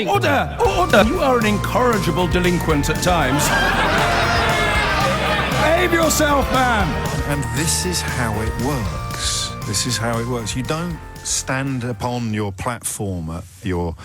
Order! Order! You are an incorrigible delinquent at times. Behave yourself, man! And this is how it works. This is how it works. You don't stand upon your platform at your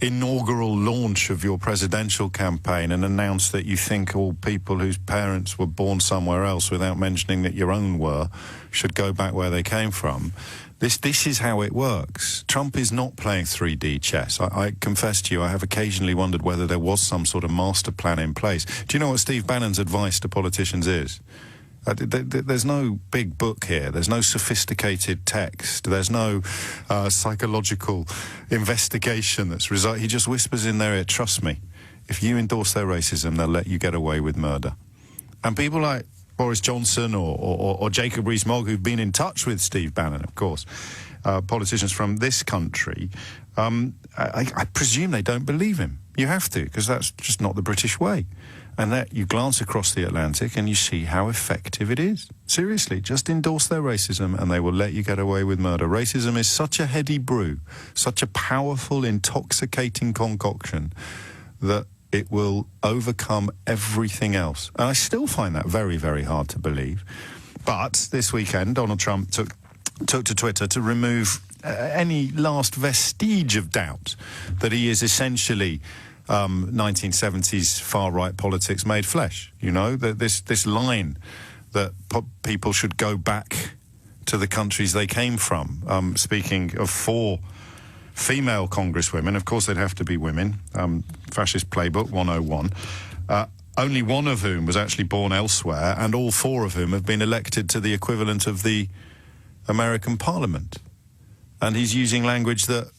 inaugural launch of your presidential campaign and announce that you think all people whose parents were born somewhere else, without mentioning that your own were, should go back where they came from. This is how it works. Trump is not playing 3D chess. I confess to you, I have occasionally wondered whether there was some sort of master plan in place. Do you know what Steve Bannon's advice to politicians is? There's no big book here. There's no sophisticated text. There's no psychological investigation that's he just whispers in their ear, trust me, if you endorse their racism, they'll let you get away with murder. And people like Boris Johnson or Jacob Rees-Mogg, who've been in touch with Steve Bannon, of course, politicians from this country, I presume they don't believe him. You have to, because that's just not the British way. And that you glance across the Atlantic and you see how effective it is. Seriously, just endorse their racism and they will let you get away with murder. Racism is such a heady brew, such a powerful, intoxicating concoction that it will overcome everything else. And I still find that very, very hard to believe. But this weekend, Donald Trump took to Twitter to remove any last vestige of doubt that he is essentially 1970s far-right politics made flesh. You know, this line that people should go back to the countries they came from. Speaking of 4 female congresswomen, of course they'd have to be women, fascist playbook 101, only one of whom was actually born elsewhere, and all 4 of whom have been elected to the equivalent of the American Parliament. And he's using language that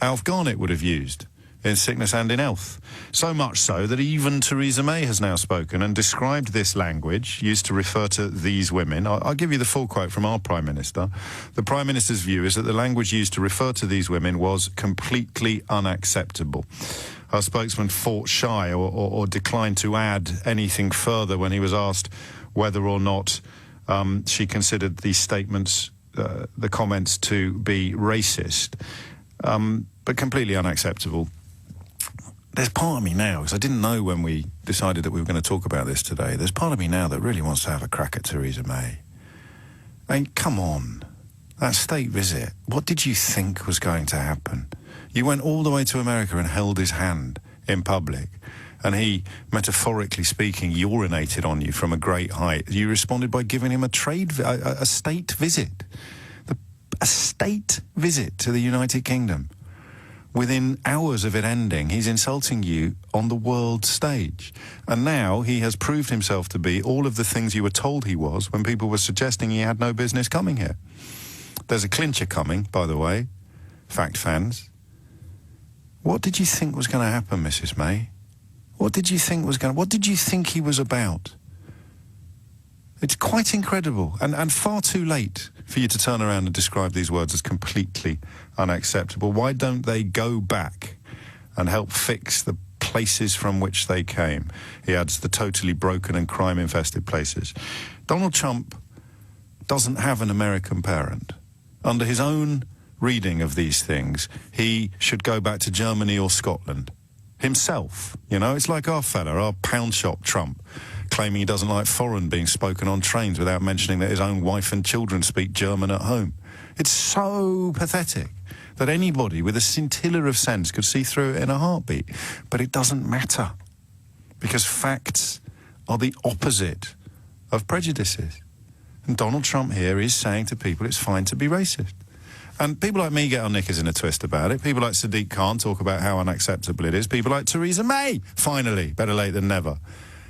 Alf Garnett would have used in sickness and in health. So much so that even Theresa May has now spoken and described this language used to refer to these women. I'll give you the full quote from our Prime Minister. The Prime Minister's view is that the language used to refer to these women was completely unacceptable. Our spokesman fought shy or declined to add anything further when he was asked whether or not she considered these statements, the comments, to be racist, but completely unacceptable. There's part of me now, because I didn't know when we decided that we were going to talk about this today, there's part of me now that really wants to have a crack at Theresa May. I mean, come on. That state visit, what did you think was going to happen? You went all the way to America and held his hand in public, and he, metaphorically speaking, urinated on you from a great height. You responded by giving him a state visit. A state visit to the United Kingdom. Within hours of it ending, he's insulting you on the world stage. And now he has proved himself to be all of the things you were told he was when people were suggesting he had no business coming here. There's a clincher coming, by the way, fact fans. What did you think was going to happen, Mrs. May? What did you think he was about? It's quite incredible and far too late for you to turn around and describe these words as completely unacceptable. Why don't they go back and help fix the places from which they came? He adds, the totally broken and crime-infested places. Donald Trump doesn't have an American parent. Under his own reading of these things, he should go back to Germany or Scotland. Himself, you know, it's like our fella, our pound shop Trump, claiming he doesn't like foreign being spoken on trains without mentioning that his own wife and children speak German at home. It's so pathetic that anybody with a scintilla of sense could see through it in a heartbeat. But it doesn't matter, because facts are the opposite of prejudices. And Donald Trump here is saying to people it's fine to be racist. And people like me get our knickers in a twist about it. People like Sadiq Khan talk about how unacceptable it is. People like Theresa May, finally, better late than never,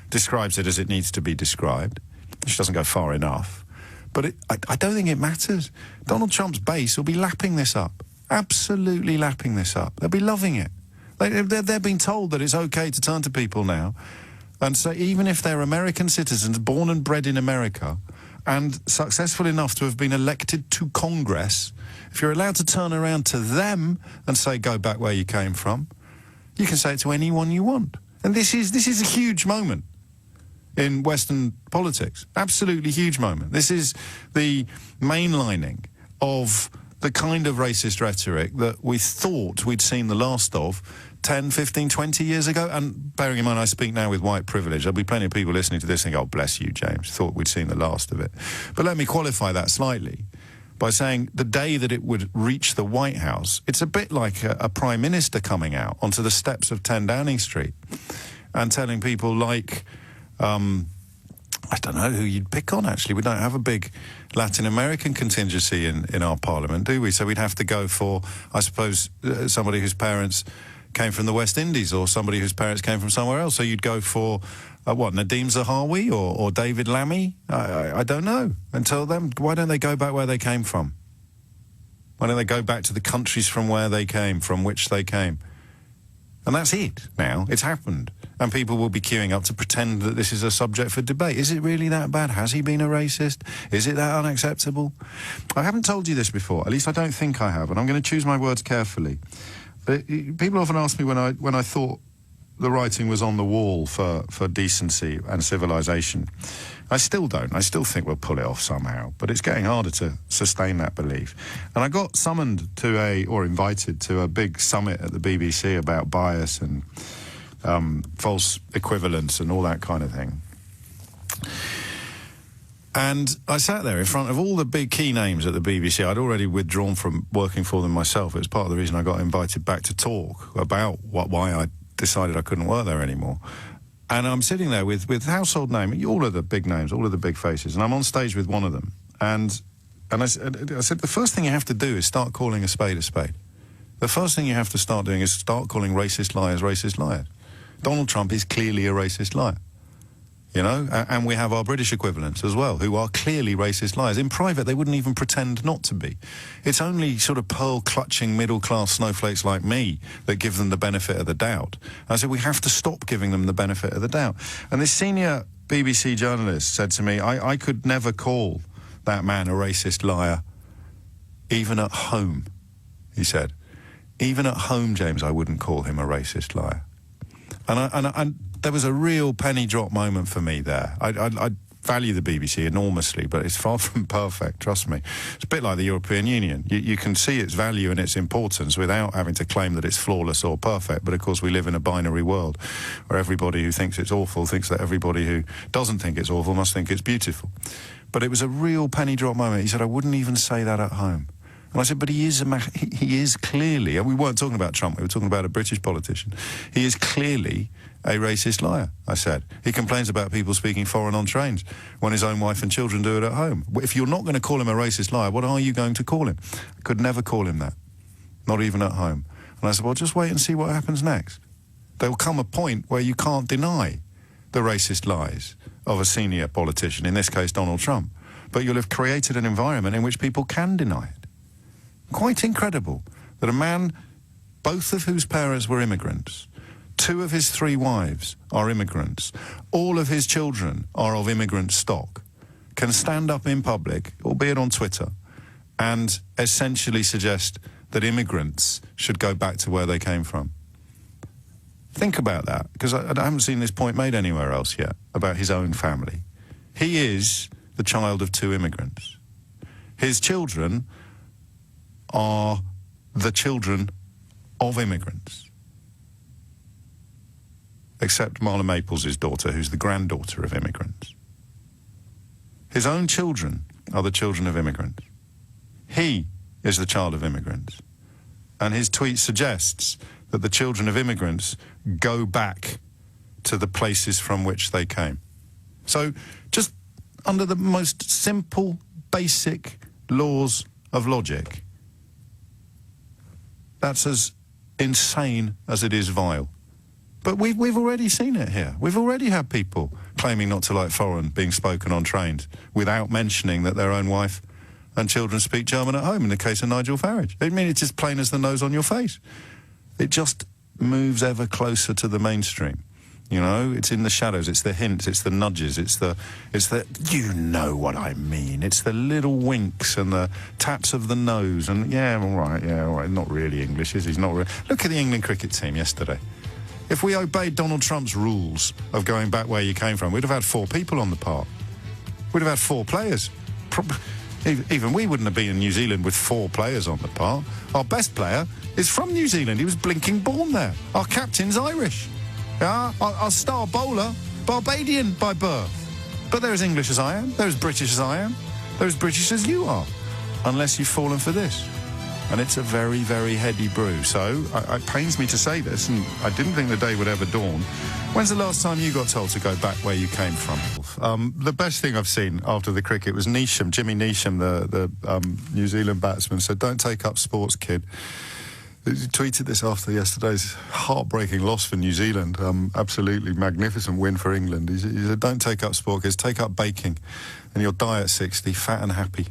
describes it as it needs to be described. She doesn't go far enough. But I don't think it matters. Donald Trump's base will be lapping this up. Absolutely lapping this up. They'll be loving it. They're being told that it's okay to turn to people now and say, even if they're American citizens born and bred in America and successful enough to have been elected to Congress, if you're allowed to turn around to them and say, go back where you came from, you can say it to anyone you want. And this is a huge moment in Western politics. Absolutely huge moment. This is the mainlining of the kind of racist rhetoric that we thought we'd seen the last of 10, 15, 20 years ago? And bearing in mind I speak now with white privilege, there'll be plenty of people listening to this and go, oh, bless you, James, thought we'd seen the last of it. But let me qualify that slightly by saying the day that it would reach the White House, it's a bit like a Prime Minister coming out onto the steps of 10 Downing Street and telling people like, I don't know who you'd pick on, actually. We don't have a big Latin American contingency in our parliament, do we? So we'd have to go for, I suppose, somebody whose parents came from the West Indies or somebody whose parents came from somewhere else. So you'd go for, Nadeem Zahawi or David Lammy? I don't know. And tell them, why don't they go back where they came from? Why don't they go back to the countries from where they came, from which they came? And that's it now. It's happened. And people will be queuing up to pretend that this is a subject for debate. Is it really that bad? Has he been a racist? Is it that unacceptable? I haven't told you this before. At least I don't think I have. And I'm going to choose my words carefully. People often ask me when I thought the writing was on the wall for decency and civilization. I still don't. I still think we'll pull it off somehow. But it's getting harder to sustain that belief. And I got summoned to or invited to a big summit at the BBC about bias and false equivalence and all that kind of thing. And I sat there in front of all the big key names at the BBC. I'd already withdrawn from working for them myself. It was part of the reason I got invited back to talk about why I decided I couldn't work there anymore. And I'm sitting there with household name, all of the big names, all of the big faces, and I'm on stage with one of them. And I said, the first thing you have to do is start calling a spade a spade. The first thing you have to start doing is start calling racist liars racist liars. Donald Trump is clearly a racist liar, you know, and we have our British equivalents as well, who are clearly racist liars. In private, they wouldn't even pretend not to be. It's only sort of pearl-clutching middle-class snowflakes like me that give them the benefit of the doubt. I said, we have to stop giving them the benefit of the doubt. And this senior BBC journalist said to me, I could never call that man a racist liar, even at home, he said. Even at home, James, I wouldn't call him a racist liar. And there was a real penny drop moment for me there. I value the BBC enormously, but it's far from perfect, trust me. It's a bit like the European Union. You can see its value and its importance without having to claim that it's flawless or perfect, but of course we live in a binary world where everybody who thinks it's awful thinks that everybody who doesn't think it's awful must think it's beautiful. But it was a real penny drop moment. He said, I wouldn't even say that at home. And I said, but he is clearly, and we weren't talking about Trump, we were talking about a British politician. He is clearly a racist liar, I said. He complains about people speaking foreign on trains when his own wife and children do it at home. If you're not going to call him a racist liar, what are you going to call him? I could never call him that, not even at home. And I said, well, just wait and see what happens next. There will come a point where you can't deny the racist lies of a senior politician, in this case Donald Trump, but you'll have created an environment in which people can deny it. Quite incredible that a man, both of whose parents were immigrants, 2 of his 3 wives are immigrants, all of his children are of immigrant stock, can stand up in public, albeit on Twitter, and essentially suggest that immigrants should go back to where they came from. Think about that, because I haven't seen this point made anywhere else yet, about his own family. He is the child of 2 immigrants. His children are the children of immigrants. Except Marla Maples' daughter, who's the granddaughter of immigrants. His own children are the children of immigrants. He is the child of immigrants. And his tweet suggests that the children of immigrants go back to the places from which they came. So, just under the most simple, basic laws of logic, that's as insane as it is vile. But we've already seen it here. We've already had people claiming not to like foreign being spoken on trains without mentioning that their own wife and children speak German at home, in the case of Nigel Farage. I mean, it's as plain as the nose on your face. It just moves ever closer to the mainstream. You know, it's in the shadows, it's the hints, it's the nudges, it's the, you know what I mean. It's the little winks and the taps of the nose and, yeah, all right, not really English, is he? He's not really. Look at the England cricket team yesterday. If we obeyed Donald Trump's rules of going back where you came from, we'd have had 4 people on the park. We'd have had 4 players. Even we wouldn't have been in New Zealand with 4 players on the park. Our best player is from New Zealand. He was blinking born there. Our captain's Irish. Yeah, our star bowler, Barbadian by birth. But they're as English as I am. They're as British as I am. They're as British as you are. Unless you've fallen for this. And it's a very, very heady brew. So, it pains me to say this, and I didn't think the day would ever dawn. When's the last time you got told to go back where you came from? The best thing I've seen after the cricket was Neesham, Jimmy Neesham, the New Zealand batsman, said, "Don't take up sports, kid." He tweeted this after yesterday's heartbreaking loss for New Zealand. Absolutely magnificent win for England. He said, "Don't take up sport, kids, take up baking, and you'll die at 60, fat and happy."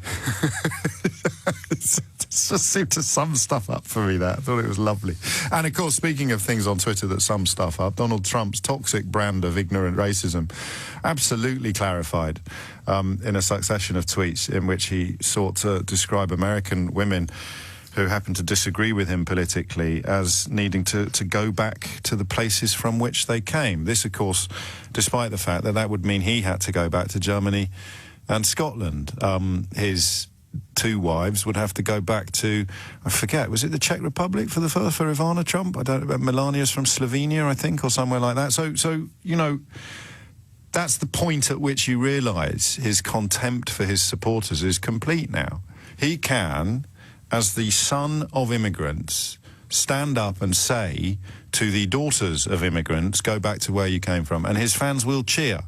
It just seemed to sum stuff up for me, that. I thought it was lovely. And, of course, speaking of things on Twitter that sum stuff up, Donald Trump's toxic brand of ignorant racism absolutely clarified in a succession of tweets in which he sought to describe American women who happen to disagree with him politically as needing to go back to the places from which they came. This, of course, despite the fact that that would mean he had to go back to Germany and Scotland. His 2 wives would have to go back to, I forget, was it the Czech Republic for Ivana Trump? I don't know. Melania's from Slovenia, I think, or somewhere like that. So you know, that's the point at which you realise his contempt for his supporters is complete now. He can, as the son of immigrants, stand up and say to the daughters of immigrants, "Go back to where you came from," and his fans will cheer.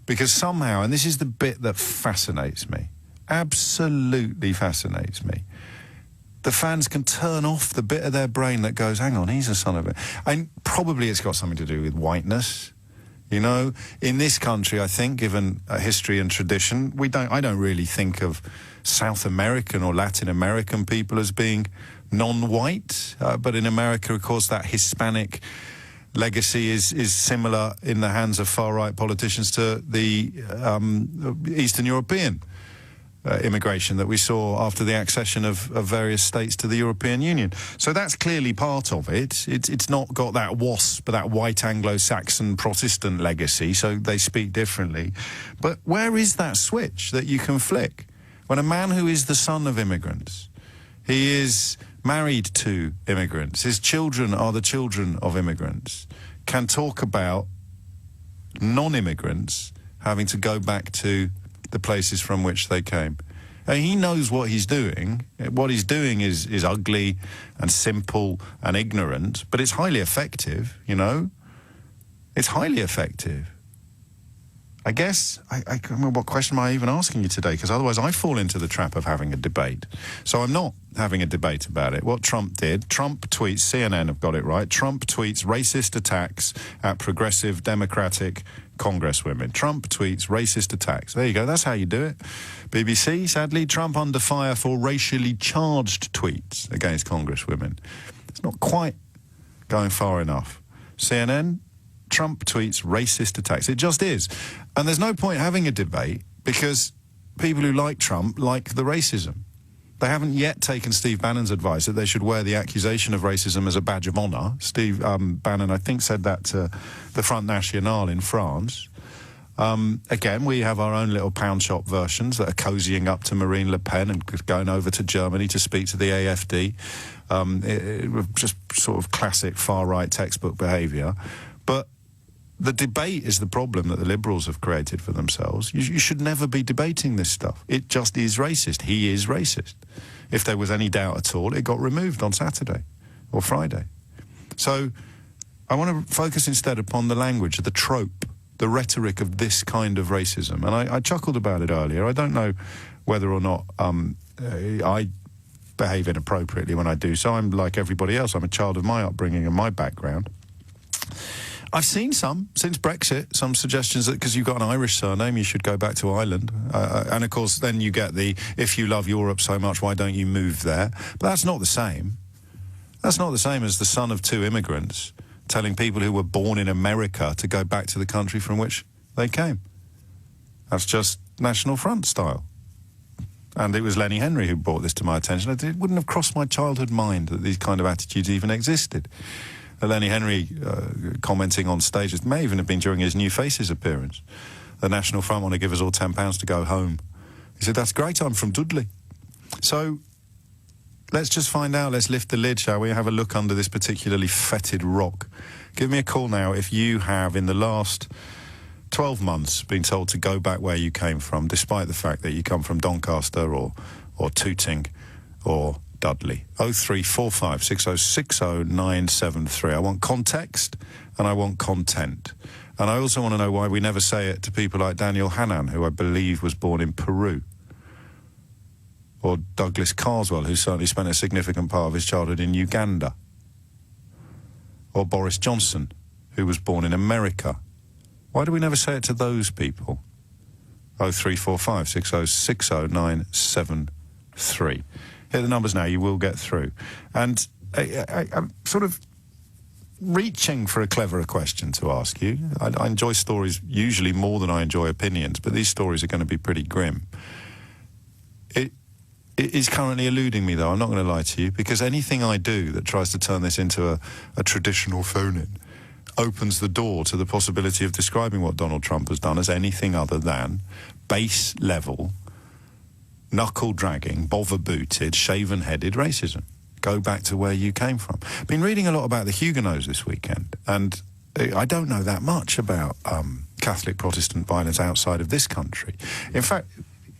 Because somehow, and this is the bit that fascinates me, absolutely fascinates me, the fans can turn off the bit of their brain that goes, "Hang on, he's a son of a..." And probably it's got something to do with whiteness. You know, in this country, I think, given history and tradition, I don't really think of South American or Latin American people as being non-white. But in America, of course, that Hispanic legacy is similar in the hands of far-right politicians to the Eastern European immigration that we saw after the accession of various states to the European Union. So that's clearly part of it. It's not got that WASP, that white Anglo-Saxon Protestant legacy, so they speak differently. But where is that switch that you can flick? When a man who is the son of immigrants, he is married to immigrants, his children are the children of immigrants, can talk about non-immigrants having to go back to the places from which they came. And he knows what he's doing. What he's doing is ugly and simple and ignorant, but it's highly effective, you know? It's highly effective. I guess, I can't remember what question am I even asking you today, because otherwise I fall into the trap of having a debate. So I'm not having a debate about it. What Trump did, Trump tweets, CNN have got it right, Trump tweets racist attacks at progressive Democratic Congresswomen. Trump tweets racist attacks. There you go, that's how you do it. BBC, sadly, Trump under fire for racially charged tweets against Congresswomen. It's not quite going far enough. CNN, Trump tweets racist attacks. It just is. And there's no point having a debate because people who like Trump like the racism. They haven't yet taken Steve Bannon's advice that they should wear the accusation of racism as a badge of honour. Steve Bannon, I think, said that to the Front National in France. Again, we have our own little pound shop versions that are cozying up to Marine Le Pen and going over to Germany to speak to the AfD. Just sort of classic far-right textbook behaviour. But the debate is the problem that the Liberals have created for themselves. You should never be debating this stuff. It just is racist. He is racist. If there was any doubt at all, it got removed on Saturday or Friday. So I want to focus instead upon the language, the trope, the rhetoric of this kind of racism. And I chuckled about it earlier. I don't know whether or not I behave inappropriately when I do so. I'm like everybody else. I'm a child of my upbringing and my background. I've seen some, since Brexit, some suggestions that because you've got an Irish surname, you should go back to Ireland. And, of course, then you get the, if you love Europe so much, why don't you move there? But that's not the same. That's not the same as the son of 2 immigrants telling people who were born in America to go back to the country from which they came. That's just National Front style. And it was Lenny Henry who brought this to my attention. It wouldn't have crossed my childhood mind that these kind of attitudes even existed. Lenny Henry commenting on stage, it may even have been during his New Faces appearance. The National Front want to give us all £10 to go home He said, that's great, I'm from Dudley. So let's just find out, let's lift the lid, shall we? Have a look under this particularly fetid rock. Give me a call now if you have, in the last 12 months, been told to go back where you came from, despite the fact that you come from Doncaster or Tooting or Dudley. 0345 6060 973. I want context and I want content. And I also want to know why we never say it to people like Daniel Hannan, who I believe was born in Peru. Or Douglas Carswell, who certainly spent a significant part of his childhood in Uganda. Or Boris Johnson, who was born in America. Why do we never say it to those people? 0345 6060 973. Hit the numbers now, you will get through. And I'm sort of reaching for a cleverer question to ask you. I enjoy stories usually more than I enjoy opinions, but these stories are going to be pretty grim. It is currently eluding me, though, I'm not going to lie to you, because anything I do that tries to turn this into a traditional phone-in opens the door to the possibility of describing what Donald Trump has done as anything other than base-level, knuckle-dragging, bother-booted, shaven-headed racism. Go back to where you came from. Been reading a lot about the Huguenots this weekend, and I don't know that much about Catholic Protestant violence outside of this country. In fact,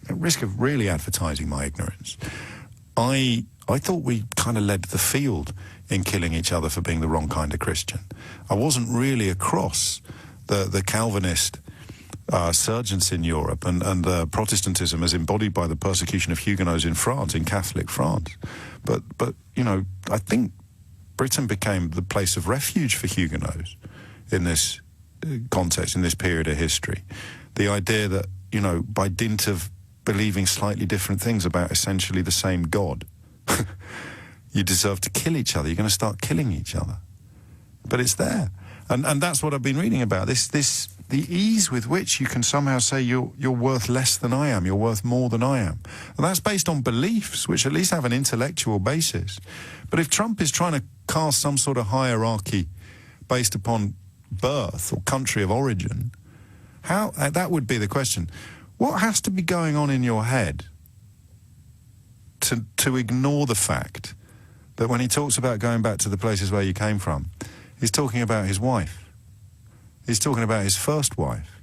at risk of really advertising my ignorance, I thought we kind of led the field in killing each other for being the wrong kind of Christian. I wasn't really across the Calvinist surgence in Europe and Protestantism as embodied by the persecution of Huguenots in France, in Catholic France. But you know, I think Britain became the place of refuge for Huguenots in this context, in this period of history. The idea that, you know, by dint of believing slightly different things about essentially the same God, you deserve to kill each other. You're going to start killing each other. But it's there. And that's what I've been reading about. The ease with which you can somehow say you're worth less than I am, you're worth more than I am. And that's based on beliefs, which at least have an intellectual basis. But if Trump is trying to cast some sort of hierarchy based upon birth or country of origin, how that would be the question. What has to be going on in your head to ignore the fact that when he talks about going back to the places where you came from, he's talking about his wife. He's talking about his first wife.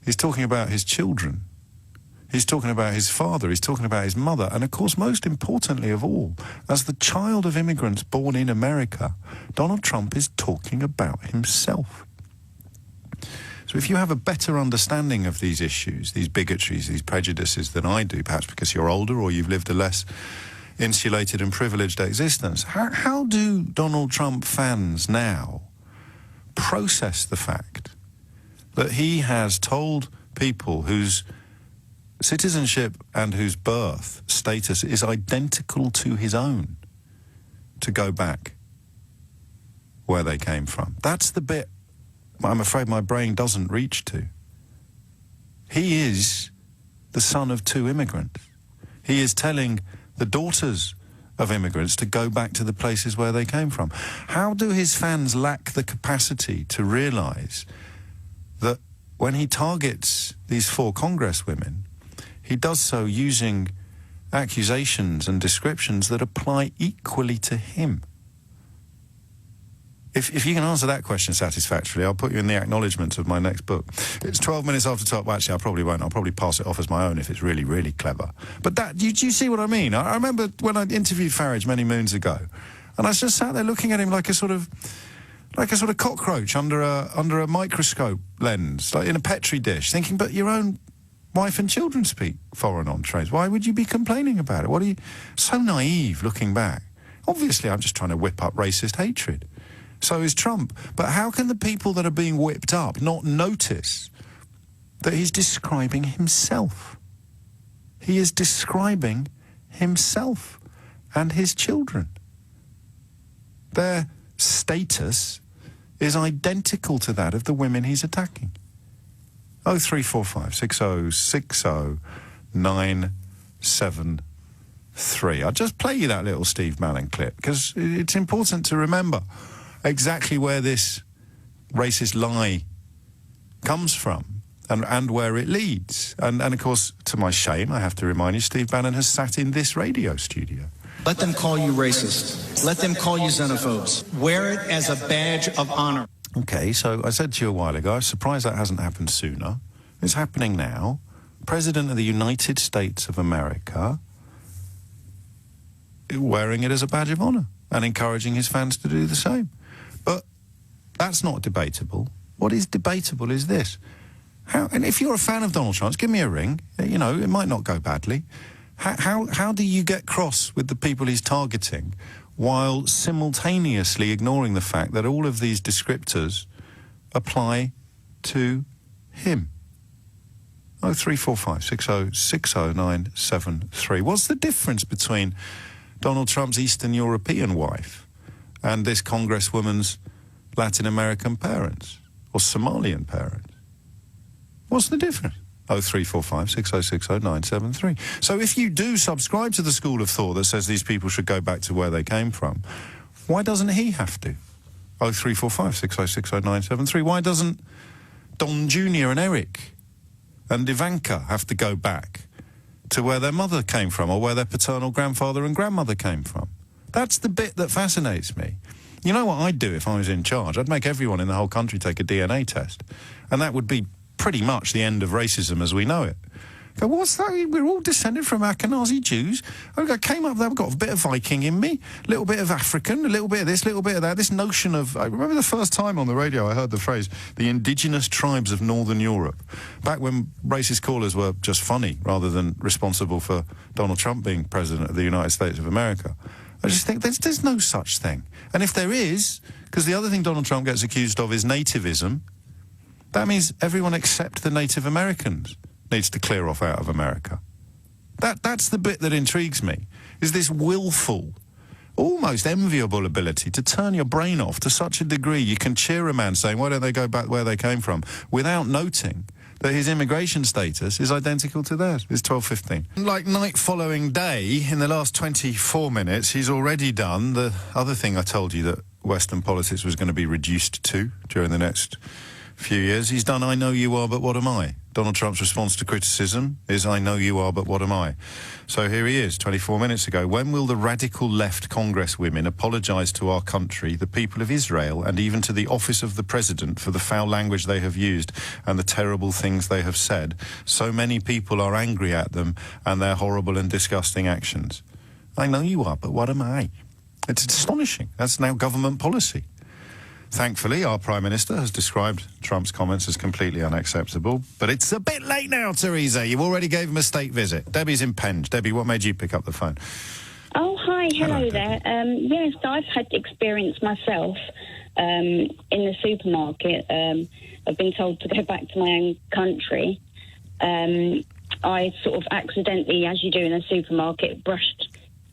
He's talking about his children. He's talking about his father. He's talking about his mother. And, of course, most importantly of all, as the child of immigrants born in America, Donald Trump is talking about himself. So if you have a better understanding of these issues, these bigotries, these prejudices than I do, perhaps because you're older or you've lived a less insulated and privileged existence, how do Donald Trump fans now process the fact that he has told people whose citizenship and whose birth status is identical to his own to go back where they came from? That's the bit I'm afraid my brain doesn't reach to. He is the son of two immigrants. He is telling the daughters of immigrants to go back to the places where they came from. How do his fans lack the capacity to realise that when he targets these four congresswomen, he does so using accusations and descriptions that apply equally to him? If you can answer that question satisfactorily, I'll put you in the acknowledgements of my next book. It's 12 minutes after top. Well, actually, I probably won't. I'll probably pass it off as my own if it's really, really clever. But that, do you see what I mean? I remember when I interviewed Farage many moons ago, and I just sat there looking at him like a sort of cockroach under a microscope lens, like in a Petri dish, thinking, but your own wife and children speak foreign entrees. Why would you be complaining about it? What are you... So naive looking back. Obviously, I'm just trying to whip up racist hatred. So is Trump. But how can the people that are being whipped up not notice that he's describing himself? He is describing himself and his children. Their status is identical to that of the women he's attacking. 0345 6060 973. I'll just play you that little Steve Mallon clip because it's important to remember exactly where this racist lie comes from and where it leads. And of course, to my shame, I have to remind you, Steve Bannon has sat in this radio studio. Let them call you racist. Let them call you xenophobes. Wear it as a badge of honor. Okay, so I said to you a while ago, I'm surprised that hasn't happened sooner. It's happening now. President of the United States of America wearing it as a badge of honor and encouraging his fans to do the same. But that's not debatable. What is debatable is this. And if you're a fan of Donald Trump, give me a ring. You know, it might not go badly. How do you get cross with the people he's targeting while simultaneously ignoring the fact that all of these descriptors apply to him? 0345 60 60973. What's the difference between Donald Trump's Eastern European wife and this Congresswoman's Latin American parents or Somalian parents? What's the difference? 0345 60 60973. So if you do subscribe to the school of thought that says these people should go back to where they came from, why doesn't he have to? 0345 60 60973. Why doesn't Don Jr. and Eric and Ivanka have to go back to where their mother came from or where their paternal grandfather and grandmother came from? That's the bit that fascinates me. You know what I'd do if I was in charge? I'd make everyone in the whole country take a DNA test. And that would be pretty much the end of racism as we know it. Go, what's that? We're all descended from Ashkenazi Jews. I came up there, I've got a bit of Viking in me, a little bit of African, a little bit of this, a little bit of that. This notion of, I remember the first time on the radio I heard the phrase, the indigenous tribes of Northern Europe, back when racist callers were just funny rather than responsible for Donald Trump being president of the United States of America. I just think there's no such thing. And if there is, because the other thing Donald Trump gets accused of is nativism, that means everyone except the Native Americans needs to clear off out of America. That's the bit that intrigues me, is this willful, almost enviable ability to turn your brain off to such a degree you can cheer a man saying, why don't they go back where they came from, without noting that his immigration status is identical to theirs. It's 12:15. Like night following day, in the last 24 minutes, he's already done the other thing I told you that Western politics was going to be reduced to during the next few years. He's done I know you are, but what am I? Donald Trump's response to criticism is I know you are, but what am I? So here he is, 24 minutes ago. When will the radical left Congresswomen apologise to our country, the people of Israel, and even to the office of the president for the foul language they have used and the terrible things they have said? So many people are angry at them and their horrible and disgusting actions. I know you are, but what am I? It's astonishing. That's now government policy. Thankfully, our Prime Minister has described Trump's comments as completely unacceptable. But it's a bit late now, Theresa. You already gave him a state visit. Debbie's in Penge. Debbie, what made you pick up the phone? Oh, hi. Hello there. Yes, I've had experience myself in the supermarket. I've been told to go back to my own country. I sort of accidentally, as you do in a supermarket, brushed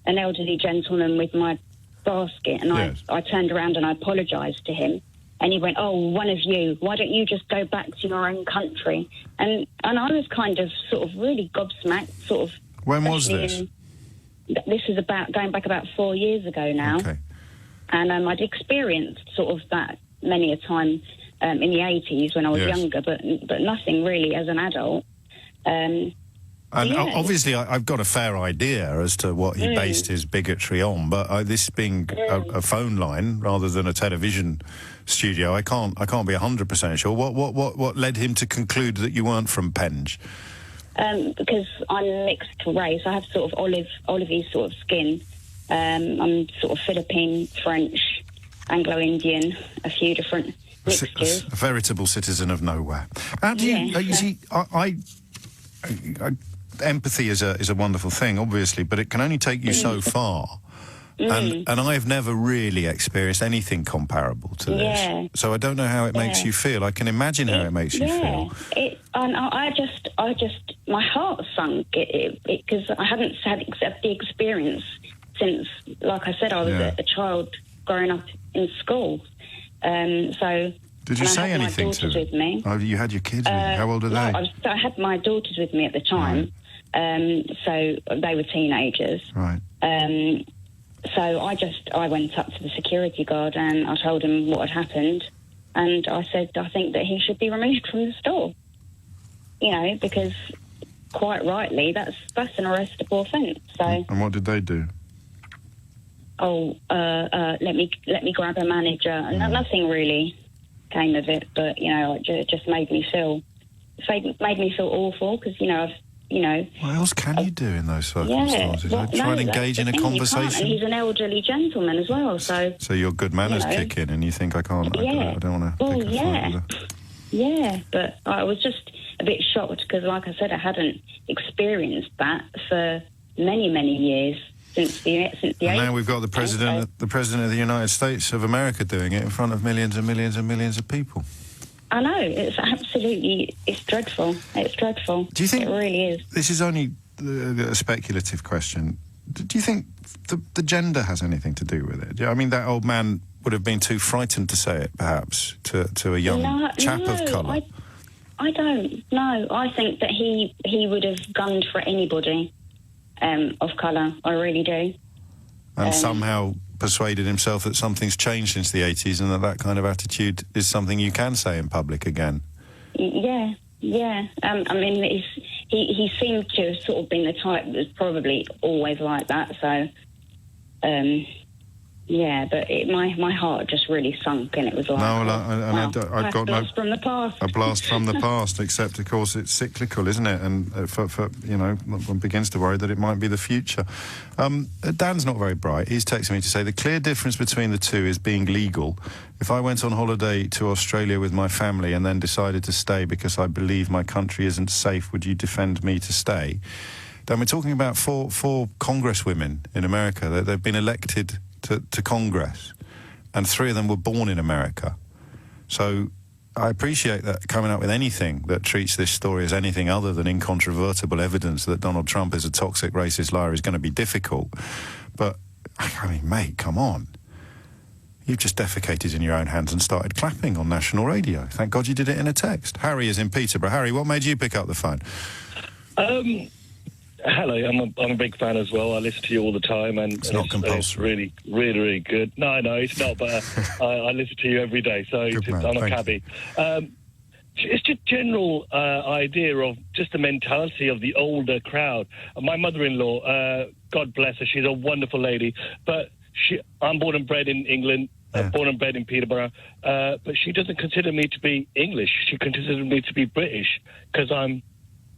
an elderly gentleman with my basket, and yes. I turned around and I apologised to him, and he went, oh, one of you, why don't you just go back to your own country? And I was kind of sort of really gobsmacked, sort of. When was this? This is going back about 4 years ago now. Okay. And I'd experienced sort of that many a time in the 80s when I was younger, but nothing really as an adult. And obviously, I've got a fair idea as to what he based his bigotry on, but this being a phone line rather than a television studio, I can't be 100% sure. What led him to conclude that you weren't from Penge? Because I'm mixed race. I have sort of olivey sort of skin. I'm sort of Philippine, French, Anglo-Indian, a few different mixtures. A veritable citizen of nowhere. How do you see? Empathy is a wonderful thing, obviously, but it can only take you so far. And I've never really experienced anything comparable to this. So I don't know how it makes you feel. I can imagine how it makes you feel. I just, my heart sunk because I hadn't had the experience since, like I said, I was a child growing up in school. So. Did you say anything to them? With me. Oh, you had your kids with you. How old are they? I had my daughters with me at the time, so they were teenagers. Right. So I went up to the security guard and I told him what had happened, and I said I think that he should be removed from the store. because quite rightly, that's an arrestable offence. So. And what did they do? Let me grab a manager, and nothing really came of it. But it just made me feel awful because What else can you do in those circumstances? Try and engage in a conversation. And he's an elderly gentleman as well, so your good manners kick in, and you think I can't. I don't want to. Well, yeah, but I was just a bit shocked because, like I said, I hadn't experienced that for many, many years. Since the and now we've got the president of the United States of America doing it in front of millions and millions and millions of people. I know, it's dreadful. It's dreadful. Do you think it really is? This is only a speculative question. Do you think the gender has anything to do with it? I mean, that old man would have been too frightened to say it, perhaps, to a young chap of colour. I don't know. I think that he would have gunned for anybody. Of colour, I really do. And somehow persuaded himself that something's changed since the 80s and that kind of attitude is something you can say in public again. Yeah. I mean, he seemed to have sort of been the type that was probably always like that, so... Yeah, but my heart just really sunk, and it was like... I've got blast from the past. A blast from the past, except, of course, it's cyclical, isn't it? And for one begins to worry that it might be the future. Dan's not very bright. He's texting me to say, the clear difference between the two is being legal. If I went on holiday to Australia with my family and then decided to stay because I believe my country isn't safe, would you defend me to stay? Dan, we're talking about four congresswomen in America. They've been elected... To Congress, and 3 of them were born in America. So I appreciate that coming up with anything that treats this story as anything other than incontrovertible evidence that Donald Trump is a toxic, racist liar is going to be difficult. But, I mean, mate, come on. You've just defecated in your own hands and started clapping on national radio. Thank God you did it in a text. Harry is in Peterborough. Harry, what made you pick up the phone? Hello, I'm a big fan as well. I listen to you all the time, and it's not compulsory. It's really, really, really good. No, it's not, but I listen to you every day, so I'm a cabbie. It's just general idea of just the mentality of the older crowd. My mother-in-law, God bless her, she's a wonderful lady, but I'm born and bred in England. Born and bred in Peterborough, but she doesn't consider me to be English. She considers me to be British because I'm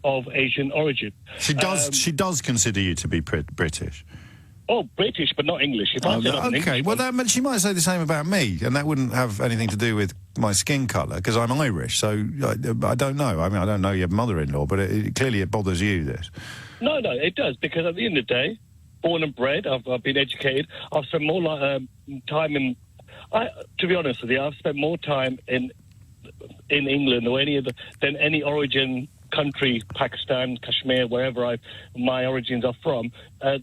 of Asian origin. She does consider you to be British. Oh, British, but not English. If I said I'm okay, English, well, she might say the same about me, and that wouldn't have anything to do with my skin colour, because I'm Irish, so I don't know. I mean, I don't know your mother-in-law, but clearly it bothers you, this. No, it does, because at the end of the day, born and bred, I've been educated. I've spent more time in... to be honest with you, I've spent more time in England or than any origin country, Pakistan, Kashmir, wherever my origins are from, but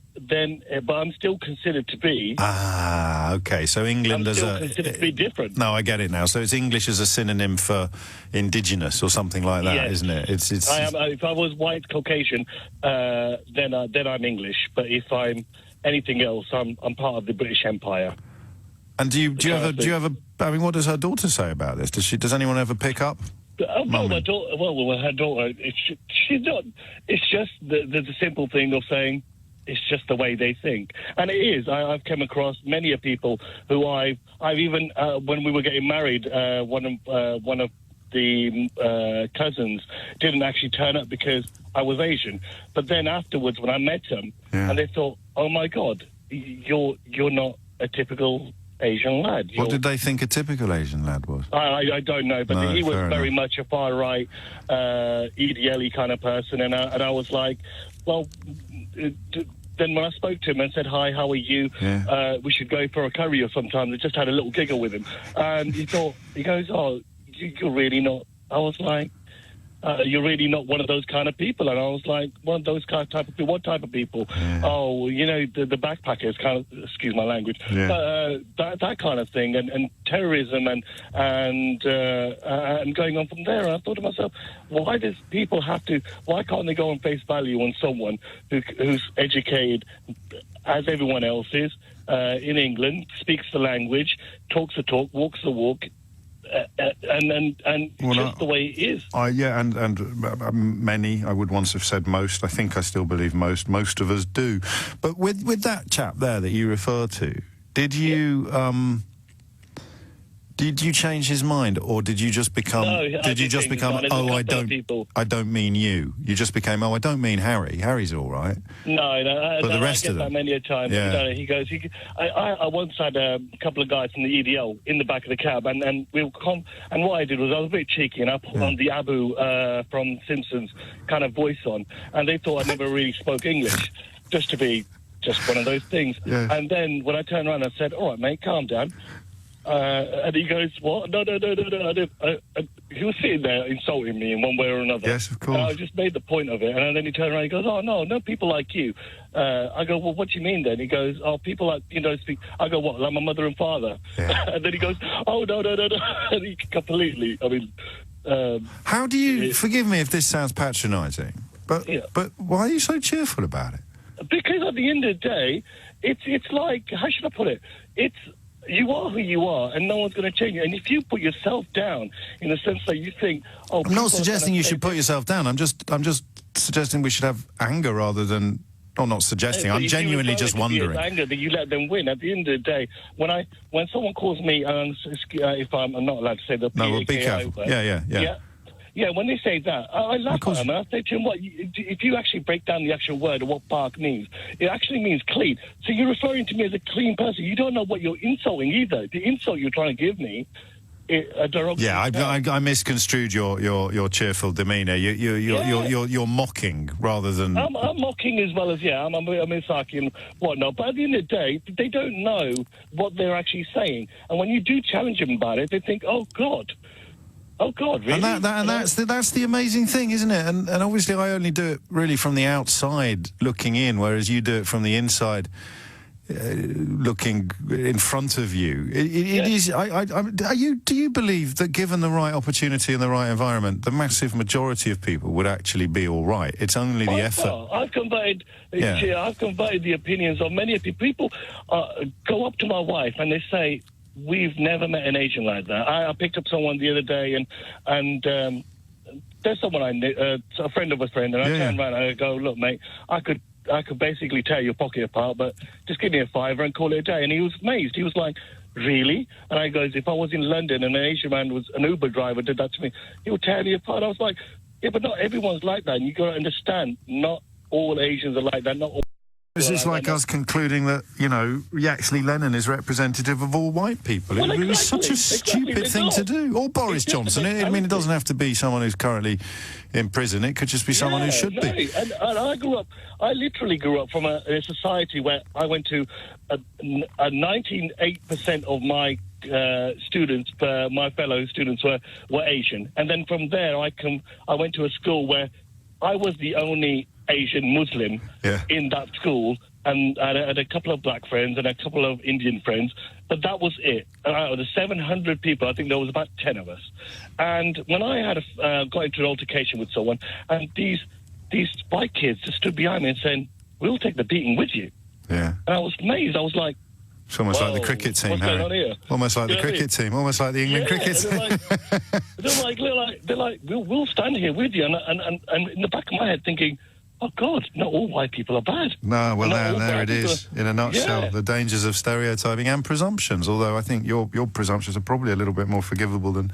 I'm still considered to be... okay, so England I'm still considered to be different. No, I get it now. So it's English as a synonym for indigenous or something like that, isn't it? It's. If I was white Caucasian, then I'm English, but if I'm anything else, I'm part of the British Empire. And do you ever... I mean, what does her daughter say about this? Does anyone ever pick up? Her daughter, she's not... It's just the simple thing of saying it's just the way they think. And it is. I've come across many people who I've even... when we were getting married, one of the cousins didn't actually turn up because I was Asian. But then afterwards, when I met them, and they thought, oh, my God, you're not a typical... Asian lad. What did they think a typical Asian lad was? I don't know, but he was very much a far-right, EDL-y kind of person, and I was like, well, then when I spoke to him and said, hi, how are you? We should go for a curry or sometime. I just had a little giggle with him, and he goes, oh, you're really not... I was like, you're really not one of those kind of people. And I was like, one of those type of people? What type of people? Yeah. Oh, the backpackers, kind of, excuse my language, that kind of thing, and terrorism and going on from there. And I thought to myself, why can't they go on face value on someone who's educated as everyone else is in England, speaks the language, talks the talk, walks the walk, just the way it is. Many, I would once have said most, I think I still believe most of us do. But with that chap there that you refer to, did you did you change his mind, or did you just become? No, I don't mean you. You just became. Oh, I don't mean Harry. Harry's all right. No, but the rest of them. That many a time. Yeah. He goes. I once had a couple of guys from the EDL in the back of the cab, and we were and what I did was I was a bit cheeky, and I put on the Abu from Simpsons kind of voice on, and they thought I never really spoke English, just to be just one of those things. Yeah. And then when I turned around, I said, "All right, mate, calm down." And he goes, "What? No. He was sitting there insulting me in one way or another." Yes, of course. And I just made the point of it, and then he turned around and he goes, "Oh, no people like you." I go, "Well, what do you mean then?" He goes, "Oh, people like, speak." I go, "What, like my mother and father?" Yeah. And then he goes, "Oh, no." And he completely, how do you, forgive me if this sounds patronising, but why are you so cheerful about it? Because at the end of the day, it's like, how should I put it? You are who you are, and no one's going to change you. And if you put yourself down in the sense that you think, "Oh," I'm not suggesting you should put yourself down. I'm just suggesting we should have anger rather than. I'm not suggesting. I'm genuinely just wondering. Anger that you let them win. At the end of the day, when someone calls me, if I'm not allowed to say the no, well, be careful. Yeah, when they say that, I laugh at them, and I say to them, if you actually break down the actual word of what bark means, it actually means clean. So you're referring to me as a clean person. You don't know what you're insulting either. The insult you're trying to give me, a derogatory. Yeah, I misconstrued your cheerful demeanour. You're mocking rather than. I'm mocking as well as I'm Misaki and whatnot. But at the end of the day, they don't know what they're actually saying, and when you do challenge them about it, they think, "Oh God." Oh God! Really? And that's the amazing thing, isn't it? And obviously, I only do it really from the outside, looking in, whereas you do it from the inside, looking in front of you. It is. Do you believe that, given the right opportunity and the right environment, the massive majority of people would actually be all right? It's only the effort. I've converted. I've converted the opinions of many people. People go up to my wife and they say, "We've never met an Asian like that." I picked up someone the other day, and there's someone I knew, a friend of a friend, and I turned around and I go, "Look, mate, I could basically tear your pocket apart, but just give me a $5 and call it a day." And he was amazed. He was like, "Really?" And I goes, "If I was in London and an Asian man was an Uber driver did that to me, he would tear me apart." I was like, "Yeah, but not everyone's like that, and you got to understand, not all Asians are like that. Not all." Is this like us concluding that, Yaxley Lennon is representative of all white people? Well, it was such a stupid thing to do. Or Boris Johnson. I mean, it doesn't have to be someone who's currently in prison. It could just be someone who should be. And I literally grew up from a society where I went to 98% of my students, my fellow students were Asian. And then from there, I went to a school where I was the only Asian Muslim in that school, and I had a couple of black friends and a couple of Indian friends, but that was it. Out of the 700 people, I think there was about 10 of us. And when I had got into an altercation with someone, and these white kids just stood behind me and saying, "We'll take the beating with you." Yeah. And I was amazed. I was like, it's almost like the cricket team, what's Harry. going on here? Almost like the cricket team, almost like the England cricket team. They're like, we'll stand here with you. And in the back of my head thinking, "Oh God, not all white people are bad." No, well, there it is, in a nutshell, the dangers of stereotyping and presumptions, although I think your presumptions are probably a little bit more forgivable than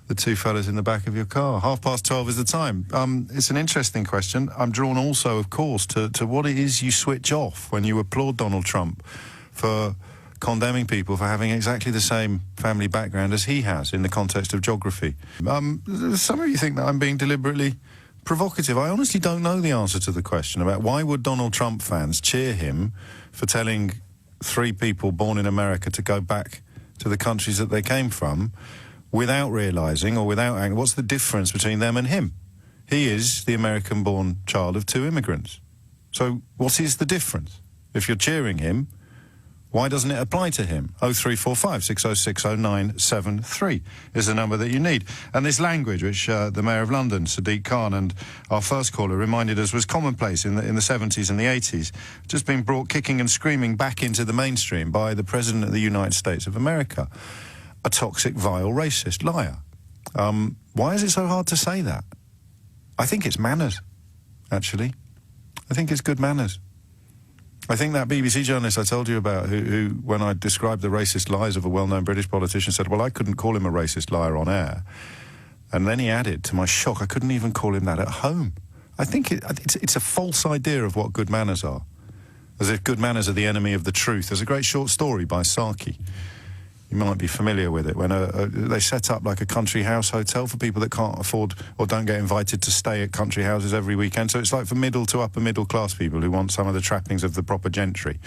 the two fellas in the back of your car. 12:30 is the time. It's an interesting question. I'm drawn also, of course, to what it is you switch off when you applaud Donald Trump for condemning people for having exactly the same family background as he has in the context of geography. Some of you think that I'm being deliberately provocative. I honestly don't know the answer to the question about why would Donald Trump fans cheer him for telling 3 people born in America to go back to the countries that they came from without realising or without... What's the difference between them and him? He is the American-born child of 2 immigrants. So what is the difference? If you're cheering him, why doesn't it apply to him? 0345 606 0973 is the number that you need. And this language, which the Mayor of London, Sadiq Khan, and our first caller reminded us was commonplace in the 70s and the 80s, just been brought kicking and screaming back into the mainstream by the President of the United States of America. a toxic, vile, racist liar. Why is it so hard to say that? I think it's manners, actually. I think it's good manners. I think that BBC journalist I told you about, who when I described the racist lies of a well-known British politician, said, well, I couldn't call him a racist liar on air. And then he added, to my shock, I couldn't even call him that at home. I think it's a false idea of what good manners are. As if good manners are the enemy of the truth. There's a great short story by Saki. You might be familiar with it, when they set up like a country house hotel for people that can't afford or don't get invited to stay at country houses every weekend. So it's like for middle to upper middle class people who want some of the trappings of the proper gentry.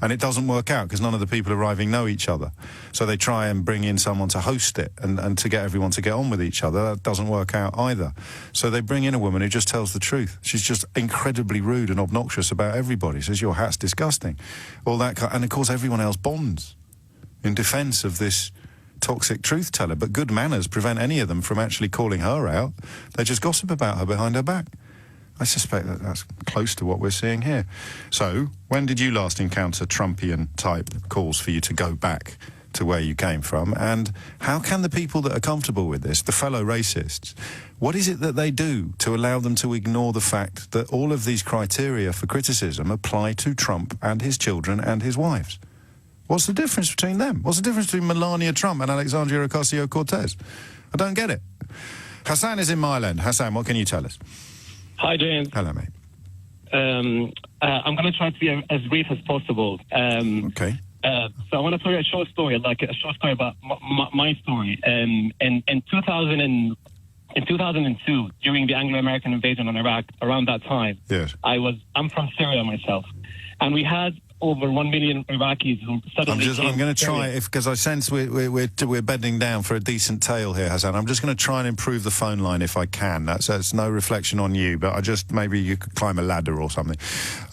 And it doesn't work out because none of the people arriving know each other. So they try and bring in someone to host it and to get everyone to get on with each other. That doesn't work out either. So they bring in a woman who just tells the truth. She's just incredibly rude and obnoxious about everybody. Says, your hat's disgusting. All that kind, and of course everyone else bonds in defence of this toxic truth teller. But good manners prevent any of them from actually calling her out. They just gossip about her behind her back. I suspect that that's close to what we're seeing here. So, when did you last encounter Trumpian-type calls for you to go back to where you came from? And how can the people that are comfortable with this, the fellow racists, what is it that they do to allow them to ignore the fact that all of these criteria for criticism apply to Trump and his children and his wives? What's the difference between them? What's the difference between Melania Trump and Alexandria Ocasio-Cortez? I don't get it. Hassan is in Mile End. Hassan, what can you tell us? Hi, James. Hello, mate. I'm going to try to be as brief as possible. Okay. So I want to tell you a short story, about my story. In 2002, during the Anglo-American invasion on Iraq, around that time, yes, I'm from Syria myself, and we had over 1 million Iraqis who suddenly I'm going to try, because I sense we're bedding down for a decent tale here, Hassan. I'm just going to try and improve the phone line if I can. That's no reflection on you, but maybe you could climb a ladder or something.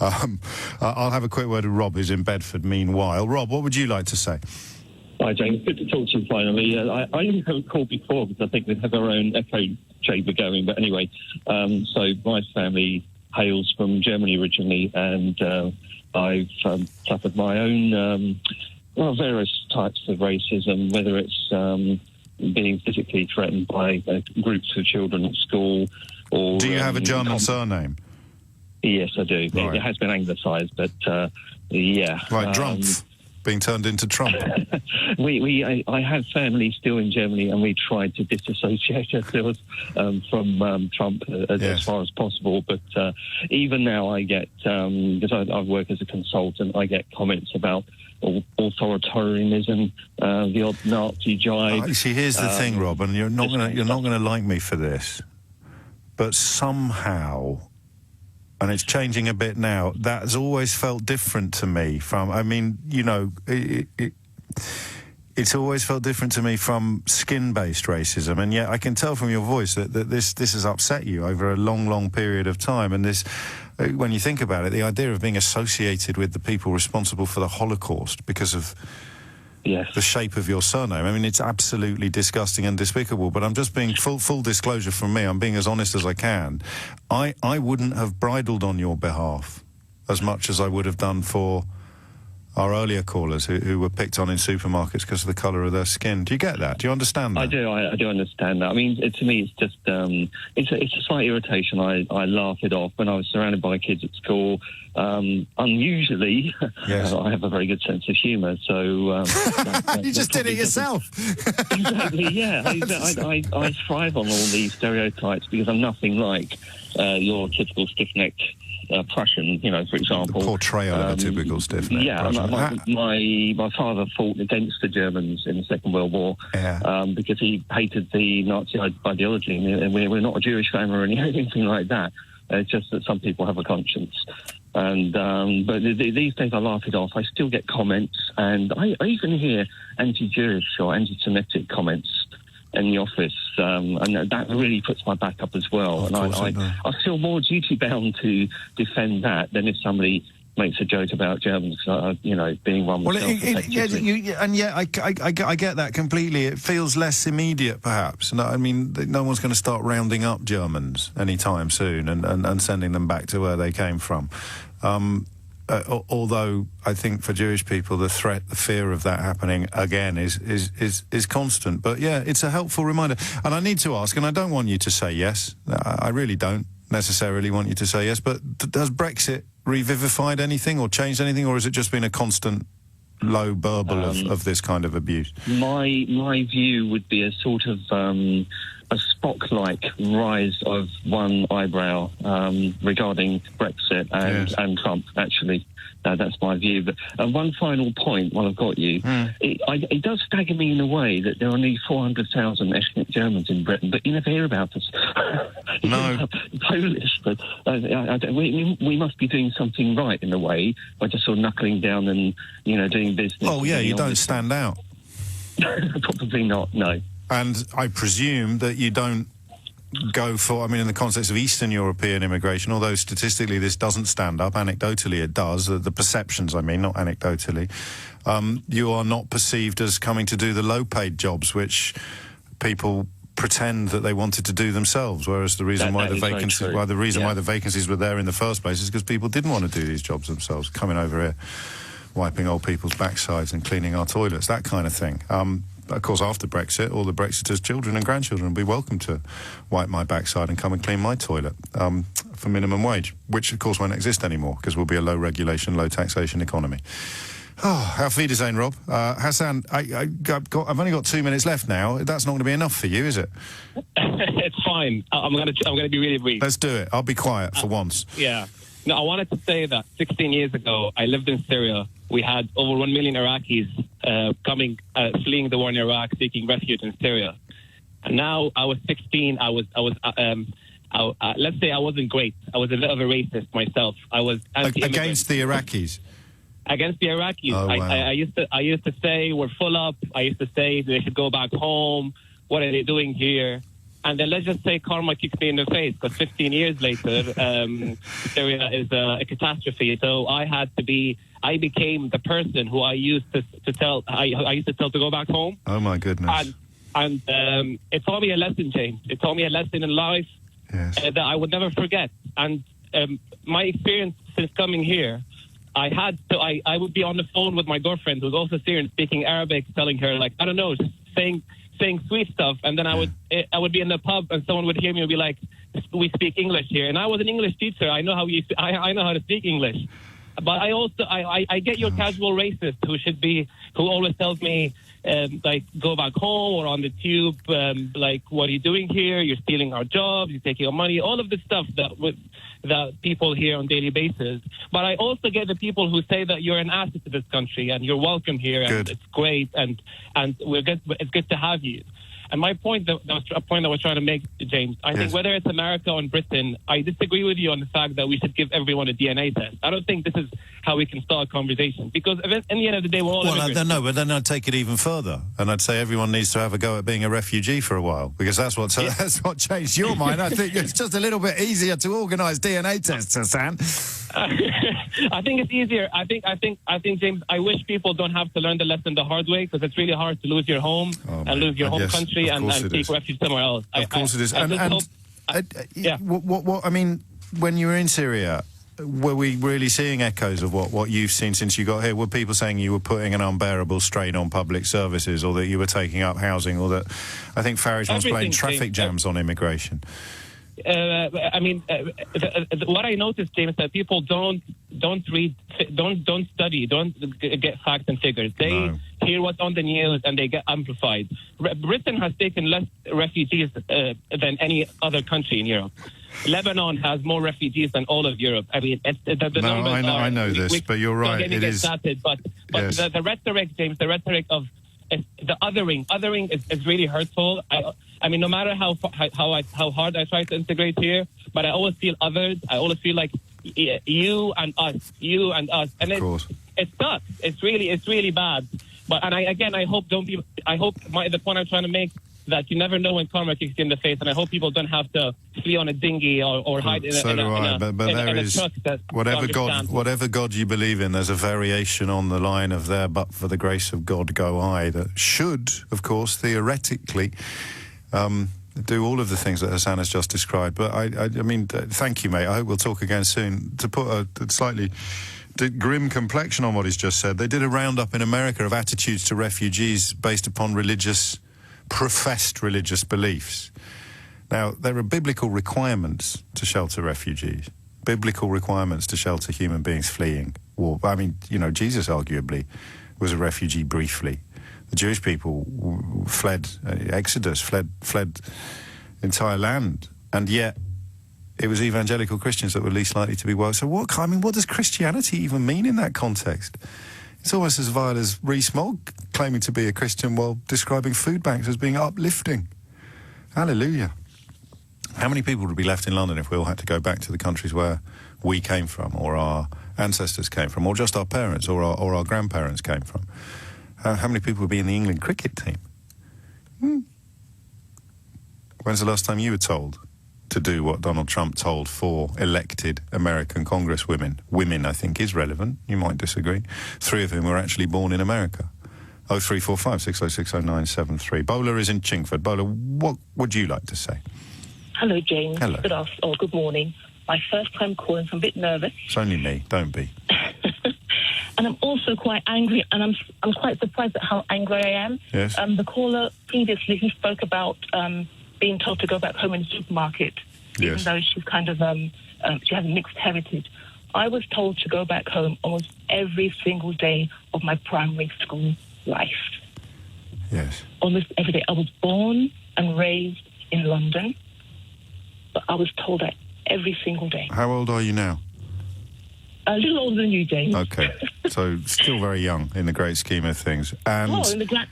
I'll have a quick word with Rob, who's in Bedford meanwhile. Rob, what would you like to say? Hi, James. Good to talk to you finally. I only have a call before because I think they have our own echo chamber going. But anyway, so my family hails from Germany originally, and I've suffered my own various types of racism, whether it's being physically threatened by groups of children at school, or... Do you have a German surname? Yes, I do. Right. It has been anglicised, but yeah. Like Drumpf, being turned into Trump. I have family still in Germany, and we tried to disassociate ourselves from Trump as far as possible. But even now I get, because I work as a consultant, I get comments about authoritarianism, the odd Nazi jibe. See, here's the thing, Rob, and you're not going to like me for this, but somehow, and it's changing a bit now, that's always felt different to me from, I mean, you know, it's always felt different to me from skin-based racism, and yet I can tell from your voice that this has upset you over a long, long period of time, and this, when you think about it, the idea of being associated with the people responsible for the Holocaust because of the shape of your surname. I mean, it's absolutely disgusting and despicable, but I'm just being full disclosure from me. I'm being as honest as I can. I wouldn't have bridled on your behalf as much as I would have done for our earlier callers who were picked on in supermarkets because of the colour of their skin. Do you get that? Do you understand that? I do understand that. I mean, to me, it's just, it's a slight irritation. I laugh it off. When I was surrounded by kids at school, unusually, I have a very good sense of humour, so... you just did it yourself! Exactly, yeah. I thrive on all these stereotypes because I'm nothing like your typical stiff-necked Prussian, you know, for example. The portrayal of a typical stiff-necked Prussian. My father fought against the Germans in the Second World War because he hated the Nazi ideology, and we're not a Jewish family or anything like that. It's just that some people have a conscience. And but these days I laugh it off. I still get comments, and I even hear anti-Jewish or anti-Semitic comments in the office, and that really puts my back up as well. And I feel more duty-bound to defend that than if somebody makes a joke about Germans, you know, being one myself. I get that completely. It feels less immediate, perhaps. No, I mean, no one's going to start rounding up Germans anytime soon and sending them back to where they came from. although I think for Jewish people the fear of that happening again is constant. But yeah, it's a helpful reminder. And I need to ask, and I don't want you to say yes. I really don't necessarily want you to say yes. But does Brexit revivified anything or changed anything, or has it just been a constant low burble of this kind of abuse? My view would be a sort of a Spock-like rise of one eyebrow regarding Brexit and Trump, actually. That's my view. But one final point while I've got you. It does stagger me in a way that there are only 400,000 ethnic Germans in Britain, but you never hear about us. No. Polish, but we must be doing something right in a way by just sort of knuckling down and, doing business. Oh, yeah, you don't stand out. Probably not, no. And I presume that you don't go for, in the context of Eastern European immigration, although statistically this doesn't stand up, anecdotally it does, the perceptions, not anecdotally, you are not perceived as coming to do the low-paid jobs, which people pretend that they wanted to do themselves, whereas the reason why the vacancies were there in the first place is because people didn't want to do these jobs themselves, coming over here, wiping old people's backsides and cleaning our toilets, that kind of thing. Of course, after Brexit, all the Brexiters' children and grandchildren will be welcome to wipe my backside and come and clean my toilet for minimum wage, which, of course, won't exist anymore because we'll be a low-regulation, low-taxation economy. Oh, auf Wiedersehen, Rob. Hassan, I've only got 2 minutes left now. That's not going to be enough for you, is it? It's fine. I'm going to be really brief. Let's do it. I'll be quiet for once. Yeah. No, I wanted to say that 16 years ago, I lived in Syria. We had over 1 million Iraqis fleeing the war in Iraq, seeking refuge in Syria. And now I was 16. Let's say I wasn't great. I was a bit of a racist myself. I was against the Iraqis. Against the Iraqis. Oh, wow. I used to say we're full up. I used to say they should go back home. What are they doing here? And then let's just say karma kicks me in the face, because 15 years later, Syria is a catastrophe. So I became the person who I used to tell to go back home. Oh my goodness! And it taught me a lesson, James. It taught me a lesson in life that I would never forget. And my experience since coming here, I would be on the phone with my girlfriend, who's also Syrian, speaking Arabic, telling her saying sweet stuff, and then I would be in the pub and someone would hear me and be like, "We speak English here," and I was an English teacher. I know how to speak English, but I get your casual racist who always tells me go back home, or on the tube, what are you doing here? You're stealing our jobs. You're taking our money. All of this stuff that people hear on a daily basis. But I also get the people who say that you're an asset to this country and you're welcome here and it's great and it's good to have you. And my point, that was a point I was trying to make, James, I think whether it's America or Britain, I disagree with you on the fact that we should give everyone a DNA test. I don't think this is how we can start a conversation, because in the end of the day, we're all immigrants. No, but then I'd take it even further, and I'd say everyone needs to have a go at being a refugee for a while, because that's what changed your mind. I think it's just a little bit easier to organise DNA tests, Hassan. I think it's easier. I think, James, I wish people don't have to learn the lesson the hard way, because it's really hard to lose your home and lose your home country and seek refuge somewhere else. Of course it is. When you were in Syria, were we really seeing echoes of what you've seen since you got here? Were people saying you were putting an unbearable strain on public services, or that you were taking up housing, or that I think Farage was blaming traffic jams on immigration? What I noticed, James, that people don't read, don't study, don't get facts and figures. They hear what's on the news and they get amplified. Britain has taken less refugees than any other country in Europe. Lebanon has more refugees than all of Europe. I mean, the numbers I know this, but you're right. It is. But the rhetoric, James, the rhetoric of the othering is really hurtful. I mean, no matter how hard I try to integrate here, but I always feel othered. I always feel like you and us, and it sucks. It's really bad. But I hope the point I'm trying to make, that you never know when karma kicks you in the face, and I hope people don't have to flee on a dinghy or hide in a truck. Whatever God you believe in, there's a variation on the line of there, but for the grace of God go I, that should, of course, theoretically, do all of the things that Hassan has just described. But I mean, thank you, mate. I hope we'll talk again soon. To put a slightly grim complexion on what he's just said. They did a roundup in America of attitudes to refugees based upon professed religious beliefs. Now, there are biblical requirements to shelter refugees, biblical requirements to shelter human beings fleeing war. I mean, Jesus arguably was a refugee briefly. The Jewish people fled Exodus, fled entire land, and yet it was evangelical Christians that were least likely to be welcomed. So what does Christianity even mean in that context? It's almost as vile as Rees-Mogg claiming to be a Christian while describing food banks as being uplifting. Hallelujah. How many people would be left in London if we all had to go back to the countries where we came from, or our ancestors came from, or just our parents or our grandparents came from? How many people would be in the England cricket team? When's the last time you were told to do what Donald Trump told 4 elected American congresswomen? Women, I think, is relevant. You might disagree. 3 of whom were actually born in America. 0345 606 0973. Bola is in Chingford. Bola, what would you like to say? Hello, James. Hello. Good morning. My first time calling, so I'm a bit nervous. It's only me. Don't be. And I'm also quite angry, and I'm quite surprised at how angry I am. Yes. The caller previously, he spoke about being told to go back home in the supermarket, even though she's kind of she has a mixed heritage. I was told to go back home almost every single day of my primary school life. Yes. Almost every day. I was born and raised in London, but I was told that every single day. How old are you now? A little older than you, James. Okay. So still very young in the great scheme of things. And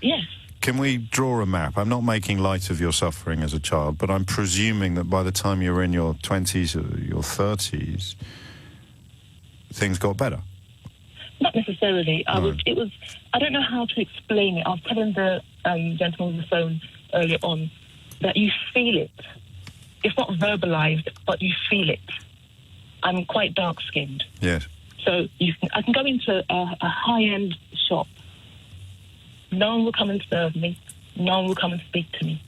yes. Can we draw a map? I'm not making light of your suffering as a child, but I'm presuming that by the time you were in your 20s or your 30s, things got better. Not necessarily. No. I don't know how to explain it. I was telling the gentleman on the phone earlier on that you feel it. It's not verbalized, but you feel it. I'm quite dark-skinned. Yes. So I can go into a high-end shop. No one will come and serve me. No one will come and speak to me.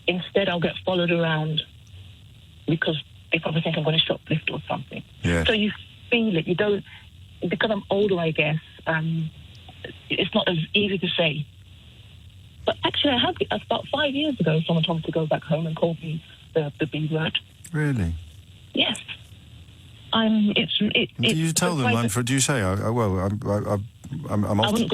Instead, I'll get followed around because they probably think I'm going to shoplift or something. Yes. So you feel it. You don't... Because I'm older, I guess, it's not as easy to say. But actually, about 5 years ago, someone told me to go back home and called me the B word. Really? Yes. Do you tell them? Do you say, I'm off to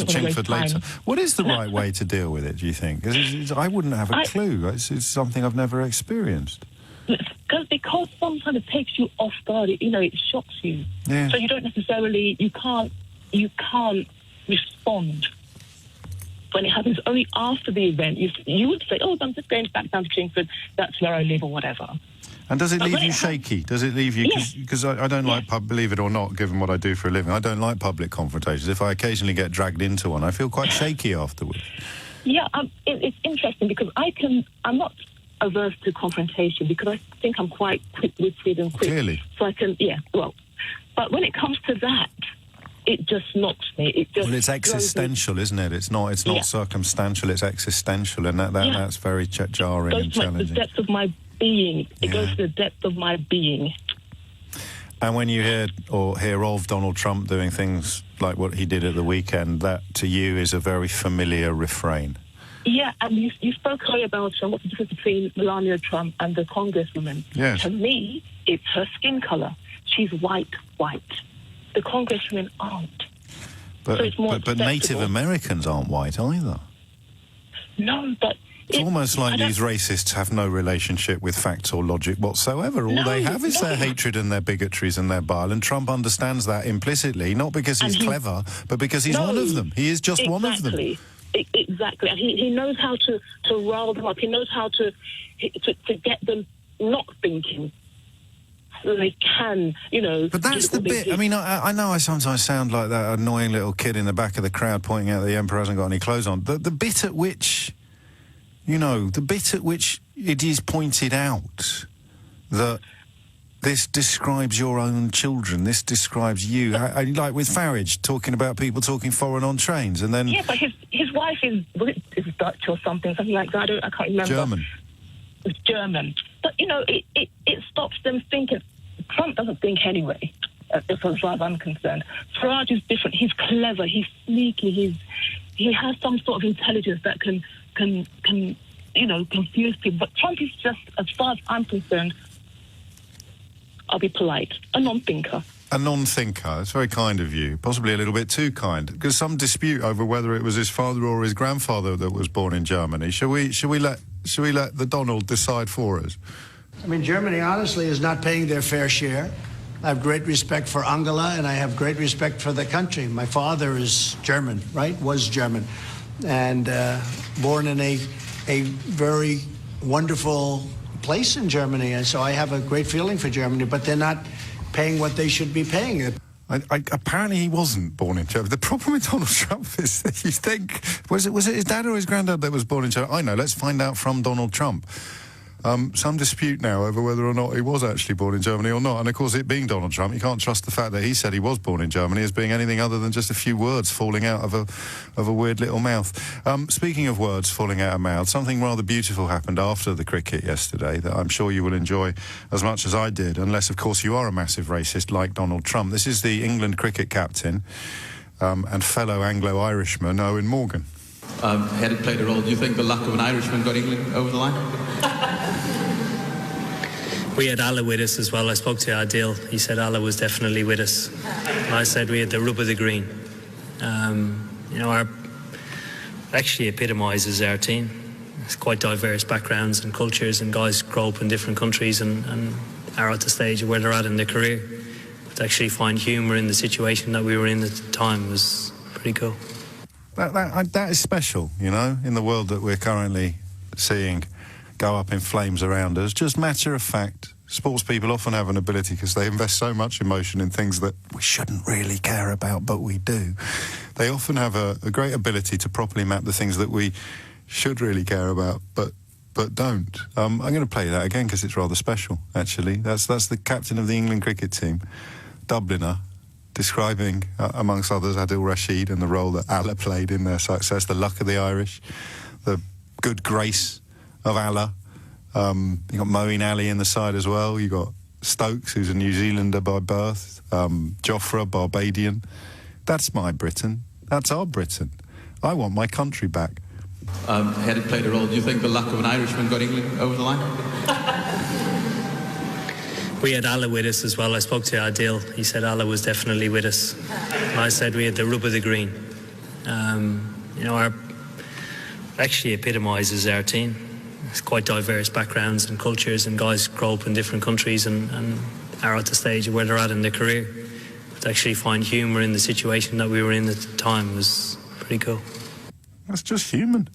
Chingford later? What is the right way to deal with it, do you think? I wouldn't have a clue. It's something I've never experienced. Because sometimes it takes you off guard. It shocks you. Yeah. So you don't necessarily, you can't respond when it happens. Only after the event, you would say, I'm just going back down to Chingford, that's where I live or whatever. And does it leave you shaky? Does it leave you... Because I don't like, believe it or not, given what I do for a living, I don't like public confrontations. If I occasionally get dragged into one, I feel quite shaky afterwards. Yeah, it's interesting because I'm not averse to confrontation because I think I'm quite quick-witted and quick. Clearly. So I can, but when it comes to that, it just knocks me. It's existential, isn't it? It's not circumstantial, it's existential, and that's very jarring and challenging. The depth of my being. It goes to the depth of my being. And when you hear of Donald Trump doing things like what he did at the weekend, that to you is a very familiar refrain. Yeah, and you spoke earlier about what's the difference between Melania Trump and the congresswoman. Yes. To me, it's her skin colour. She's white. The congresswomen aren't. But Native Americans aren't white either. No, but... It's almost like these racists have no relationship with facts or logic whatsoever. All they have is their hatred and their bigotries and their bile, and Trump understands that implicitly, not because he's clever, but because he's one of them. He is just one of them. Exactly. And he knows how to rile them up. He knows how to get them not thinking so they can, But that's the bit. I mean, I know I sometimes sound like that annoying little kid in the back of the crowd pointing out the emperor hasn't got any clothes on. The bit at which... the bit at which it is pointed out that this describes your own children, this describes you. Like with Farage talking about people talking foreign on trains, and then... Yeah, but his wife is Dutch or something like that. I can't remember. German. It's German. But, it stops them thinking. Trump doesn't think anyway. as far as I'm concerned. Farage is different. He's clever. He's sneaky. He has some sort of intelligence that can confuse people. But Trump is just, as far as I'm concerned, I'll be polite, a non-thinker. A non-thinker. It's very kind of you. Possibly a little bit too kind. Because some dispute over whether it was his father or his grandfather that was born in Germany. Shall we let the Donald decide for us? I mean, Germany, honestly, is not paying their fair share. I have great respect for Angela, and I have great respect for the country. My father is German, right? Was German. And born in a very wonderful place in Germany. And so I have a great feeling for Germany, but they're not paying what they should be paying. Apparently he wasn't born in Germany. The problem with Donald Trump is that you think, was it his dad or his granddad that was born in Germany? I know, let's find out from Donald Trump. Some dispute now over whether or not he was actually born in Germany or not. And of course, it being Donald Trump, you can't trust the fact that he said he was born in Germany as being anything other than just a few words falling out of a weird little mouth. Speaking of words falling out of mouths, something rather beautiful happened after the cricket yesterday that I'm sure you will enjoy as much as I did, unless, of course, you are a massive racist like Donald Trump. This is the England cricket captain and fellow Anglo-Irishman, Owen Morgan. Had it played a role, do you think the luck of an Irishman got England over the line? We had Allah with us as well. I spoke to Adil. He said Allah was definitely with us. And I said we had the rub of the green. Our actually epitomises our team. It's quite diverse backgrounds and cultures, and guys grow up in different countries and are at the stage of where they're at in their career. But to actually find humour in the situation that we were in at the time was pretty cool. That is special, in the world that we're currently seeing go up in flames around us. Just matter of fact, sports people often have an ability, because they invest so much emotion in things that we shouldn't really care about, but we do. They often have a great ability to properly map the things that we should really care about, but don't. I'm going to play that again because it's rather special, actually. That's the captain of the England cricket team, Dubliner, describing, amongst others, Adil Rashid and the role that Allah played in their success, the luck of the Irish, the good grace of Allah. You got Moeen Ali in the side as well. You got Stokes, who's a New Zealander by birth. Joffre, Barbadian. That's my Britain. That's our Britain. I want my country back. Had it played a role, do you think the luck of an Irishman got England over the line? We had Allah with us as well. I spoke to Adil. He said Allah was definitely with us. And I said we had the rub of the green. Our actually epitomises our team. It's quite diverse backgrounds and cultures, and guys grow up in different countries and are at the stage of where they're at in their career. But to actually find humour in the situation that we were in at the time was pretty cool. That's just human.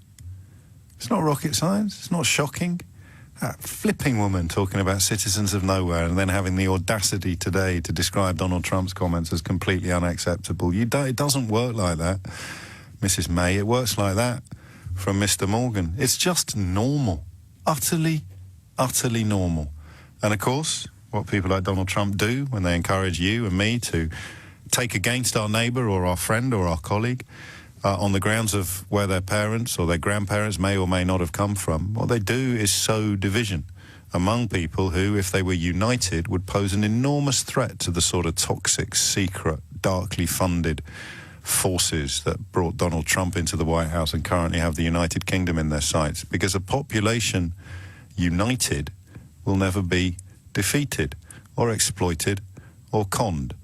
It's not rocket science. It's not shocking. That flipping woman talking about citizens of nowhere and then having the audacity today to describe Donald Trump's comments as completely unacceptable. It doesn't work like that, Mrs. May. It works like that from Mr. Morgan. It's just normal. Utterly, utterly normal. And of course, what people like Donald Trump do when they encourage you and me to take against our neighbour or our friend or our colleague on the grounds of where their parents or their grandparents may or may not have come from, what they do is sow division among people who, if they were united, would pose an enormous threat to the sort of toxic, secret, darkly funded forces that brought Donald Trump into the White House and currently have the United Kingdom in their sights. Because a population united will never be defeated or exploited or conned.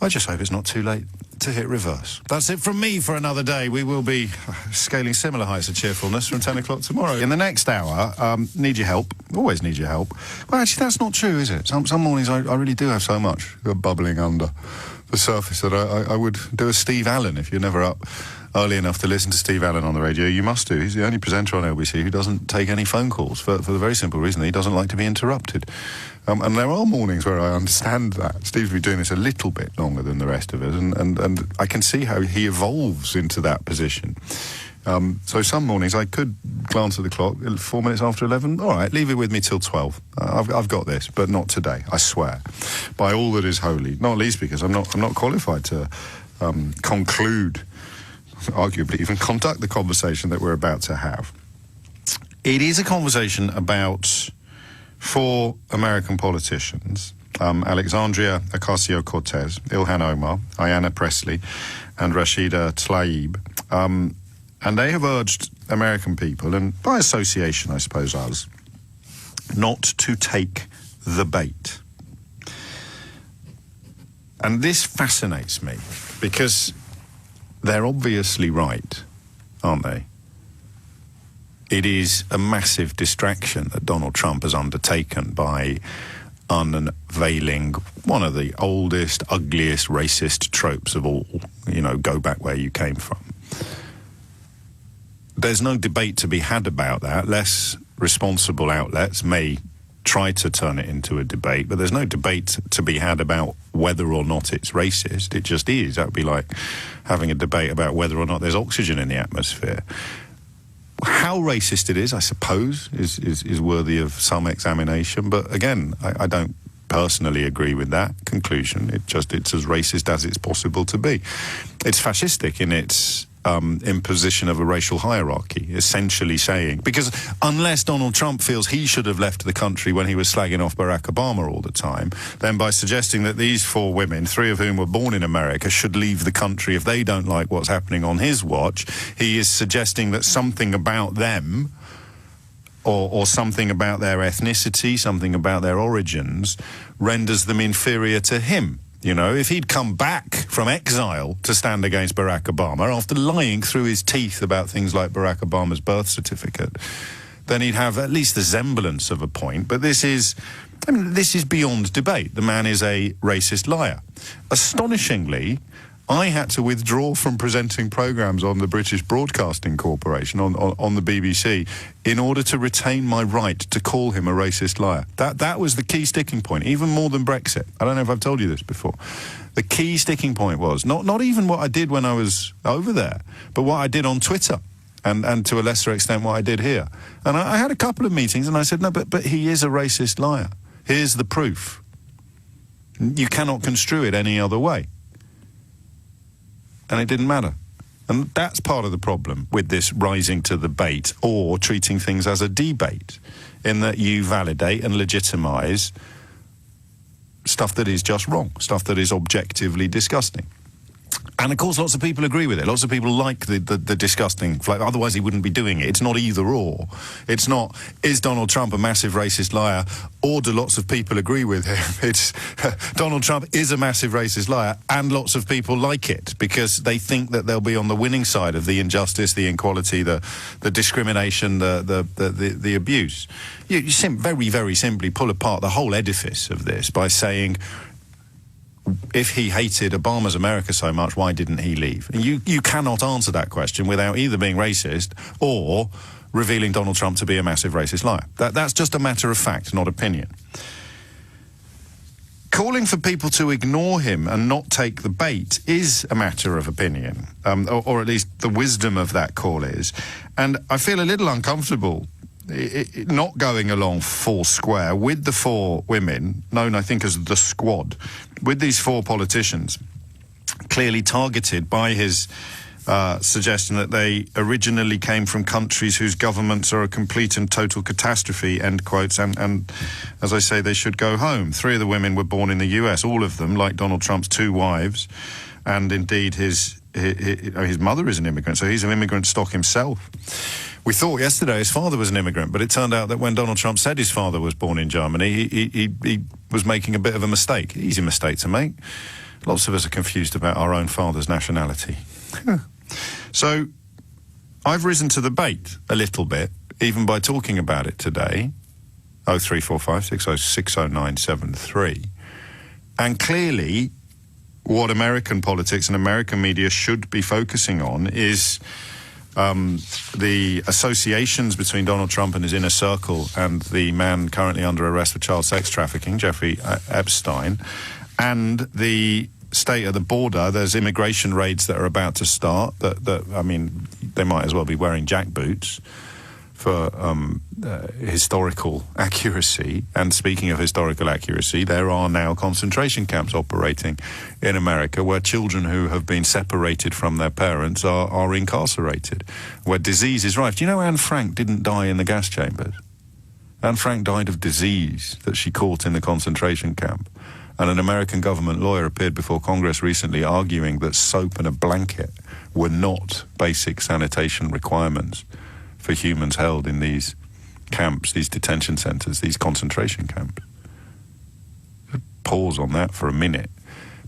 I just hope it's not too late to hit reverse. That's it from me for another day. We will be scaling similar heights of cheerfulness from 10 o'clock tomorrow. In the next hour, need your help. Always need your help. Well, actually, that's not true, is it? Some mornings I really do have so much bubbling under the surface that I would do a Steve Allen. If you're never up early enough to listen to Steve Allen on the radio, you must do. He's the only presenter on LBC who doesn't take any phone calls for the very simple reason that he doesn't like to be interrupted. And there are mornings where I understand that. Steve's been doing this a little bit longer than the rest of us, and I can see how he evolves into that position. So some mornings I could glance at the clock, 4 minutes after 11. All right, leave it with me till 12. I've got this, but not today, I swear. By all that is holy, not least because I'm not qualified to conclude, arguably even conduct the conversation that we're about to have. It is a conversation about 4 American politicians Alexandria Ocasio-Cortez, Ilhan Omar, Ayanna Pressley, and Rashida Tlaib. And they have urged American people, and by association, I suppose, us, not to take the bait. And this fascinates me, because they're obviously right, aren't they? It is a massive distraction that Donald Trump has undertaken by unveiling one of the oldest, ugliest, racist tropes of all. You know, go back where you came from. There's no debate to be had about that. Less responsible outlets may try to turn it into a debate, but there's no debate to be had about whether or not it's racist. It just is. That would be like having a debate about whether or not there's oxygen in the atmosphere. How racist it is, I suppose, is worthy of some examination. But again, I don't personally agree with that conclusion. It's as racist as it's possible to be. It's fascistic in its imposition of a racial hierarchy, essentially saying, because unless Donald Trump feels he should have left the country when he was slagging off Barack Obama all the time, then by suggesting that these 4 women, 3 of whom were born in America, should leave the country if they don't like what's happening on his watch, he is suggesting that something about them, or something about their ethnicity, something about their origins, renders them inferior to him. You know, if he'd come back from exile to stand against Barack Obama after lying through his teeth about things like Barack Obama's birth certificate, then he'd have at least the semblance of a point. But this is beyond debate. The man is a racist liar. Astonishingly, I had to withdraw from presenting programmes on the British Broadcasting Corporation, on the BBC, in order to retain my right to call him a racist liar. That was the key sticking point, even more than Brexit. I don't know if I've told you this before. The key sticking point was not even what I did when I was over there, but what I did on Twitter, and to a lesser extent what I did here. And I had a couple of meetings, and I said, no, but he is a racist liar. Here's the proof. You cannot construe it any other way. And it didn't matter. And that's part of the problem with this rising to the bait, or treating things as a debate, in that you validate and legitimise stuff that is just wrong, stuff that is objectively disgusting. And of course, lots of people agree with it. Lots of people like the disgusting, otherwise he wouldn't be doing it. It's not either or. It's not, is Donald Trump a massive racist liar, or do lots of people agree with him? It's, Donald Trump is a massive racist liar, and lots of people like it, because they think that they'll be on the winning side of the injustice, the inequality, the discrimination, the abuse. You very, very simply pull apart the whole edifice of this by saying, if he hated Obama's America so much, why didn't he leave? And you cannot answer that question without either being racist or revealing Donald Trump to be a massive racist liar. That's just a matter of fact, not opinion. Calling for people to ignore him and not take the bait is a matter of opinion, or at least the wisdom of that call is. And I feel a little uncomfortable not going along full square with the 4 women, known I think as the Squad, with these 4 politicians, clearly targeted by his suggestion that they originally came from countries whose governments are a complete and total catastrophe, end quotes, and as I say, they should go home. 3 of the women were born in the US, all of them, like Donald Trump's 2 wives, and indeed his mother is an immigrant, so he's an immigrant stock himself. We thought yesterday his father was an immigrant, but it turned out that when Donald Trump said his father was born in Germany, he was making a bit of a mistake. Easy mistake to make. Lots of us are confused about our own father's nationality. So I've risen to the bait a little bit, even by talking about it today. 0345 6060973. And clearly, what American politics and American media should be focusing on is the associations between Donald Trump and his inner circle and the man currently under arrest for child sex trafficking, Jeffrey Epstein, and the state of the border. There's immigration raids that are about to start. I mean, they might as well be wearing jackboots for historical accuracy. And speaking of historical accuracy, there are now concentration camps operating in America where children who have been separated from their parents are incarcerated, where disease is rife. Do you know Anne Frank didn't die in the gas chambers? Anne Frank died of disease that she caught in the concentration camp. And an American government lawyer appeared before Congress recently arguing that soap and a blanket were not basic sanitation requirements for humans held in these camps, these detention centres, these concentration camps. Pause on that for a minute.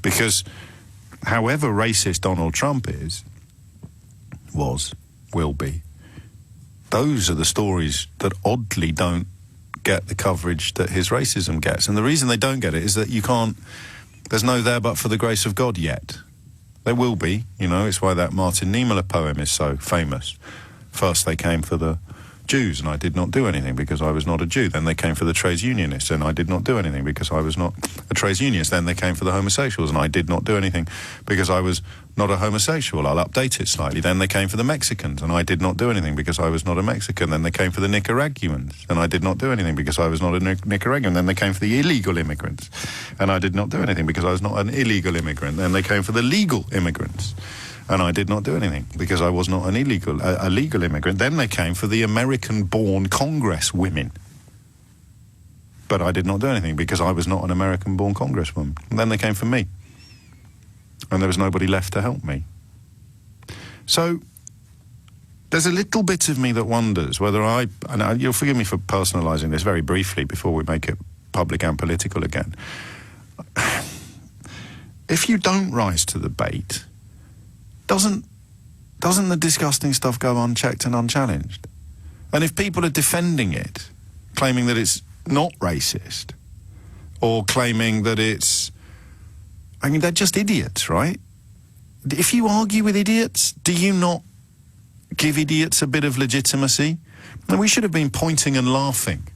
Because however racist Donald Trump is, will be, those are the stories that oddly don't get the coverage that his racism gets. And the reason they don't get it is that there's no there but for the grace of God yet. There will be, it's why that Martin Niemöller poem is so famous. First they came for the Jews and I did not do anything because I was not a Jew. Then they came for the trades unionists and I did not do anything because I was not a trades unionist. Then they came for the homosexuals and I did not do anything because I was not a homosexual. I'll update it slightly. Then they came for the Mexicans and I did not do anything because I was not a Mexican. Then they came for the Nicaraguans and I did not do anything because I was not a Nicaraguan. Then they came for the illegal immigrants and I did not do anything because I was not an illegal immigrant. Then they came for the legal immigrants. And I did not do anything because I was not a legal immigrant. Then they came for the American-born Congress women. But I did not do anything because I was not an American-born Congresswoman. And then they came for me. And there was nobody left to help me. So there's a little bit of me that wonders whether and you'll forgive me for personalising this very briefly before we make it public and political again. If you don't rise to the bait, doesn't the disgusting stuff go unchecked and unchallenged? And if people are defending it, claiming that it's not racist, or claiming that they're just idiots, right? If you argue with idiots, do you not give idiots a bit of legitimacy? And we should have been pointing and laughing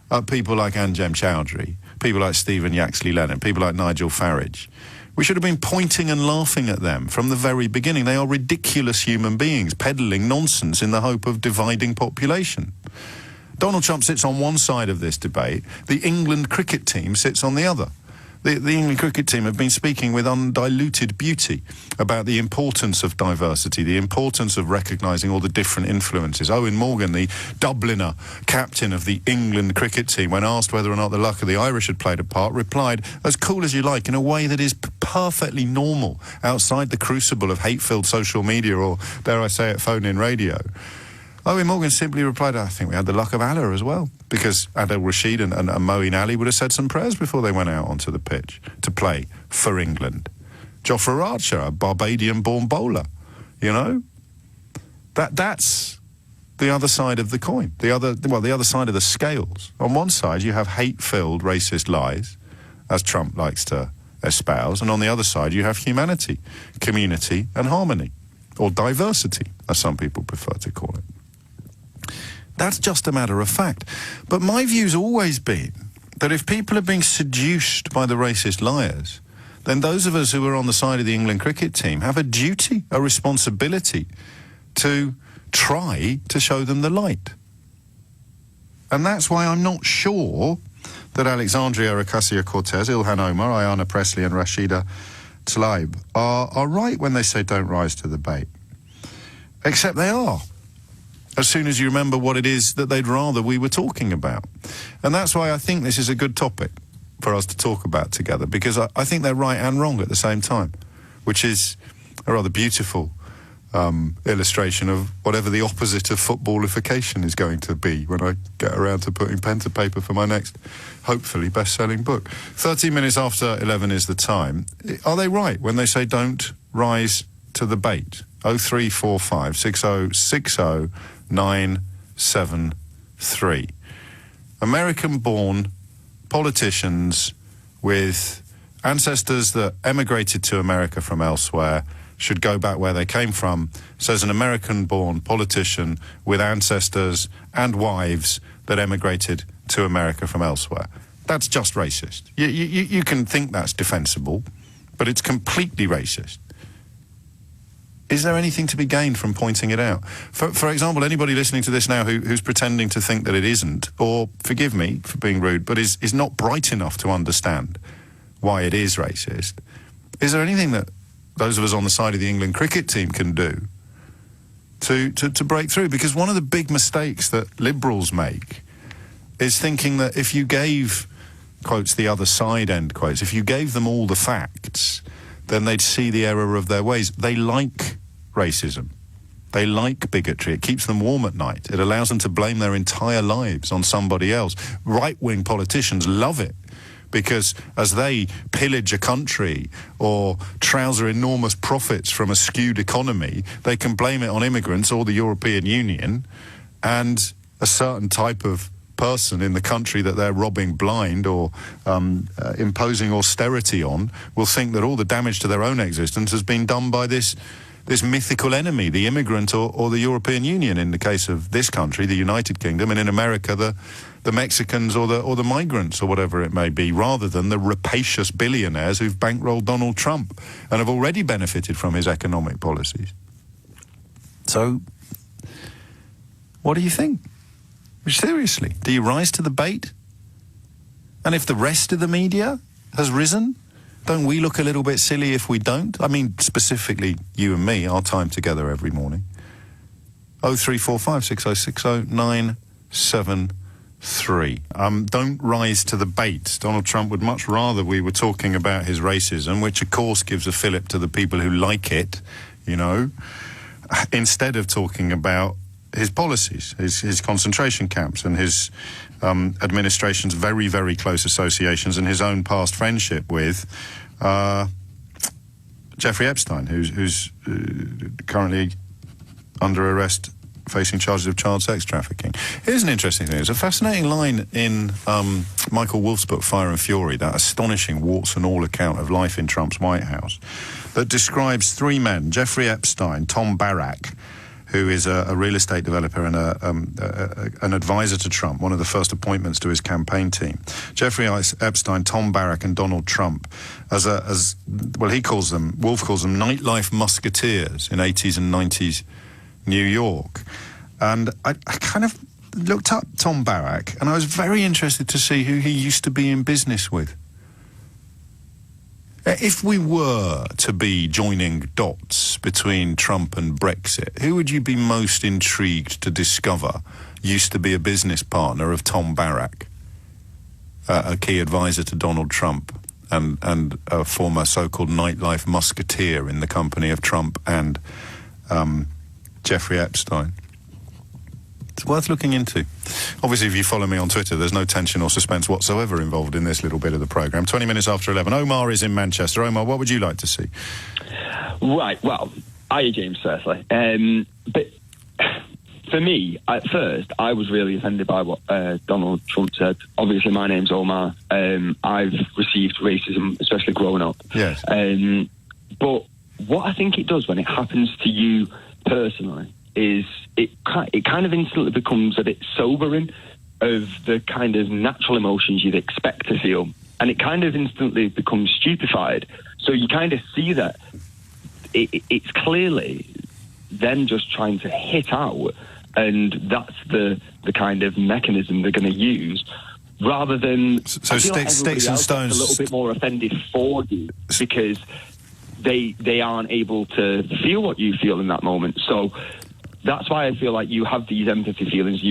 at people like Anjem Choudhury, people like Stephen Yaxley-Lennon, people like Nigel Farage. We should have been pointing and laughing at them from the very beginning. They are ridiculous human beings peddling nonsense in the hope of dividing population. Donald Trump sits on one side of this debate. The England cricket team sits on the other. The England cricket team have been speaking with undiluted beauty about the importance of diversity, the importance of recognising all the different influences. Owen Morgan, the Dubliner captain of the England cricket team, when asked whether or not the luck of the Irish had played a part, replied, as cool as you like, in a way that is perfectly normal outside the crucible of hate-filled social media or, dare I say it, phone-in radio. Owen Morgan simply replied, I think we had the luck of Allah as well, because Adel Rashid and Moeen Ali would have said some prayers before they went out onto the pitch to play for England. Jofra Archer, a Barbadian-born bowler, That's the other side of the coin, the other side of the scales. On one side, you have hate-filled racist lies, as Trump likes to espouse, and on the other side, you have humanity, community, and harmony, or diversity, as some people prefer to call it. That's just a matter of fact. But my view's always been that if people are being seduced by the racist liars, then those of us who are on the side of the England cricket team have a duty, a responsibility to try to show them the light. And that's why I'm not sure that Alexandria Ocasio-Cortez, Ilhan Omar, Ayanna Pressley and Rashida Tlaib are right when they say don't rise to the bait. Except they are, as soon as you remember what it is that they'd rather we were talking about. And that's why I think this is a good topic for us to talk about together, because I think they're right and wrong at the same time, which is a rather beautiful illustration of whatever the opposite of footballification is going to be when I get around to putting pen to paper for my next, hopefully, best-selling book. 13 minutes after 11 is the time. Are they right when they say don't rise to the bait? 0345 6060 973. American-born politicians with ancestors that emigrated to America from elsewhere should go back where they came from, says an American-born politician with ancestors and wives that emigrated to America from elsewhere. That's just racist. You can think that's defensible, but it's completely racist. Is there anything to be gained from pointing it out? For example, anybody listening to this now who's pretending to think that it isn't, or, forgive me for being rude, but is not bright enough to understand why it is racist, is there anything that those of us on the side of the England cricket team can do to break through? Because one of the big mistakes that liberals make is thinking that if you gave, quotes, the other side, end quotes, if you gave them all the facts, then they'd see the error of their ways. They like racism. They like bigotry. It keeps them warm at night. It allows them to blame their entire lives on somebody else. Right-wing politicians love it, because as they pillage a country or trouser enormous profits from a skewed economy, they can blame it on immigrants or the European Union, and a certain type of person in the country that they're robbing blind or imposing austerity on will think that all the damage to their own existence has been done by this mythical enemy, the immigrant or the European Union, in the case of this country, the United Kingdom, and in America, the Mexicans or the migrants or whatever it may be, rather than the rapacious billionaires who've bankrolled Donald Trump and have already benefited from his economic policies. So, what do you think? Seriously, do you rise to the bait? And if the rest of the media has risen, don't we look a little bit silly if we don't? I mean, specifically you and me, our time together every morning. 0345 6060 973. Don't rise to the bait. Donald Trump would much rather we were talking about his racism, which of course gives a fillip to the people who like it, you know, instead of talking about his policies, his concentration camps, and his administration's very, very close associations, and his own past friendship with Jeffrey Epstein, who's currently under arrest, facing charges of child sex trafficking. Here's an interesting thing. There's a fascinating line in Michael Wolff's book, Fire and Fury, that astonishing warts and all account of life in Trump's White House, that describes three men, Jeffrey Epstein, Tom Barrack, who is a real estate developer and an advisor to Trump, one of the first appointments to his campaign team. Jeffrey Epstein, Tom Barrack, and Donald Trump, Wolff calls them nightlife musketeers in 80s and 90s New York. And I kind of looked up Tom Barrack, and I was very interested to see who he used to be in business with. If we were to be joining dots between Trump and Brexit, who would you be most intrigued to discover used to be a business partner of Tom Barrack, a key advisor to Donald Trump, and a former so-called nightlife musketeer in the company of Trump and Jeffrey Epstein? It's worth looking into. Obviously, if you follow me on Twitter, there's no tension or suspense whatsoever involved in this little bit of the programme. 20 minutes after 11. Omar is in Manchester. Omar, what would you like to see? Right, well, hi, James, firstly. But for me, at first, I was really offended by what Donald Trump said. Obviously, my name's Omar. I've received racism, especially growing up. Yes. But what I think it does when it happens to you personally is it kind of instantly becomes a bit sobering of the kind of natural emotions you'd expect to feel. And it kind of instantly becomes stupefied. So you kind of see that it's clearly them just trying to hit out, and that's the kind of mechanism they're going to use, rather than... So sticks and stones... a little bit more offended for you, because they aren't able to feel what you feel in that moment. So... that's why I feel like you have these empathy feelings,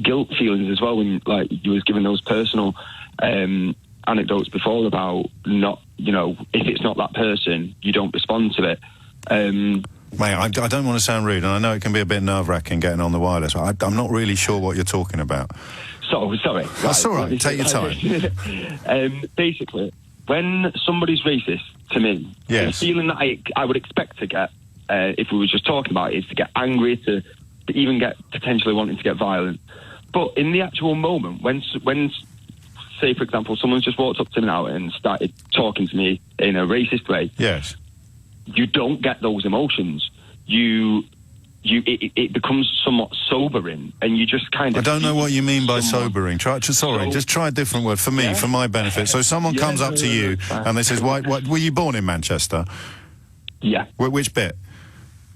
guilt feelings as well, when like you was given those personal anecdotes before about not, if it's not that person, you don't respond to it. Mate, I don't want to sound rude, and I know it can be a bit nerve-wracking getting on the wireless. I'm not really sure what you're talking about. So, sorry. That's all right. Take your time. Basically, when somebody's racist to me, yes, the feeling that I would expect to get, if we were just talking about it, is to get angry, to even get potentially wanting to get violent. But in the actual moment, when say, for example, someone's just walked up to me now and started talking to me in a racist way, yes, you don't get those emotions. It becomes somewhat sobering, and you just kind of... I don't know what you mean by sobering. Just try a different word for me, for my benefit. So someone comes up to you and they says, "Why were you born in Manchester?" Yeah. Which bit?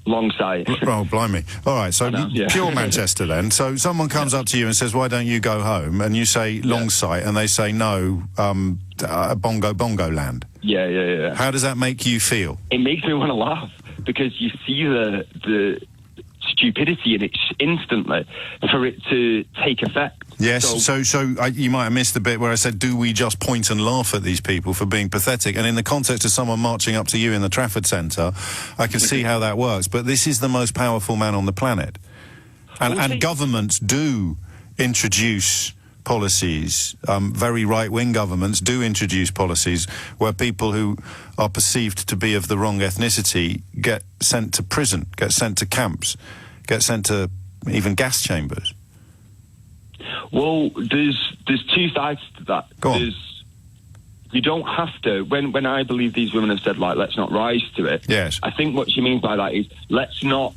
Longside. Oh, blimey. All right, so pure Manchester then. So someone comes up to you and says, "Why don't you go home?" And you say, "Longside," and they say, "No, bongo land." Yeah. How does that make you feel? It makes me want to laugh, because you see the stupidity in it instantly for it to take effect. Yes, so you might have missed the bit where I said, do we just point and laugh at these people for being pathetic? And in the context of someone marching up to you in the Trafford Centre, I can see how that works. But this is the most powerful man on the planet. And governments do introduce policies, very right-wing governments do introduce policies where people who are perceived to be of the wrong ethnicity get sent to prison, get sent to camps, get sent to even gas chambers. Well, there's two sides to that. Go on. You don't have to. When I believe these women have said, like, let's not rise to it. Yes. I think what she means by that is, let's not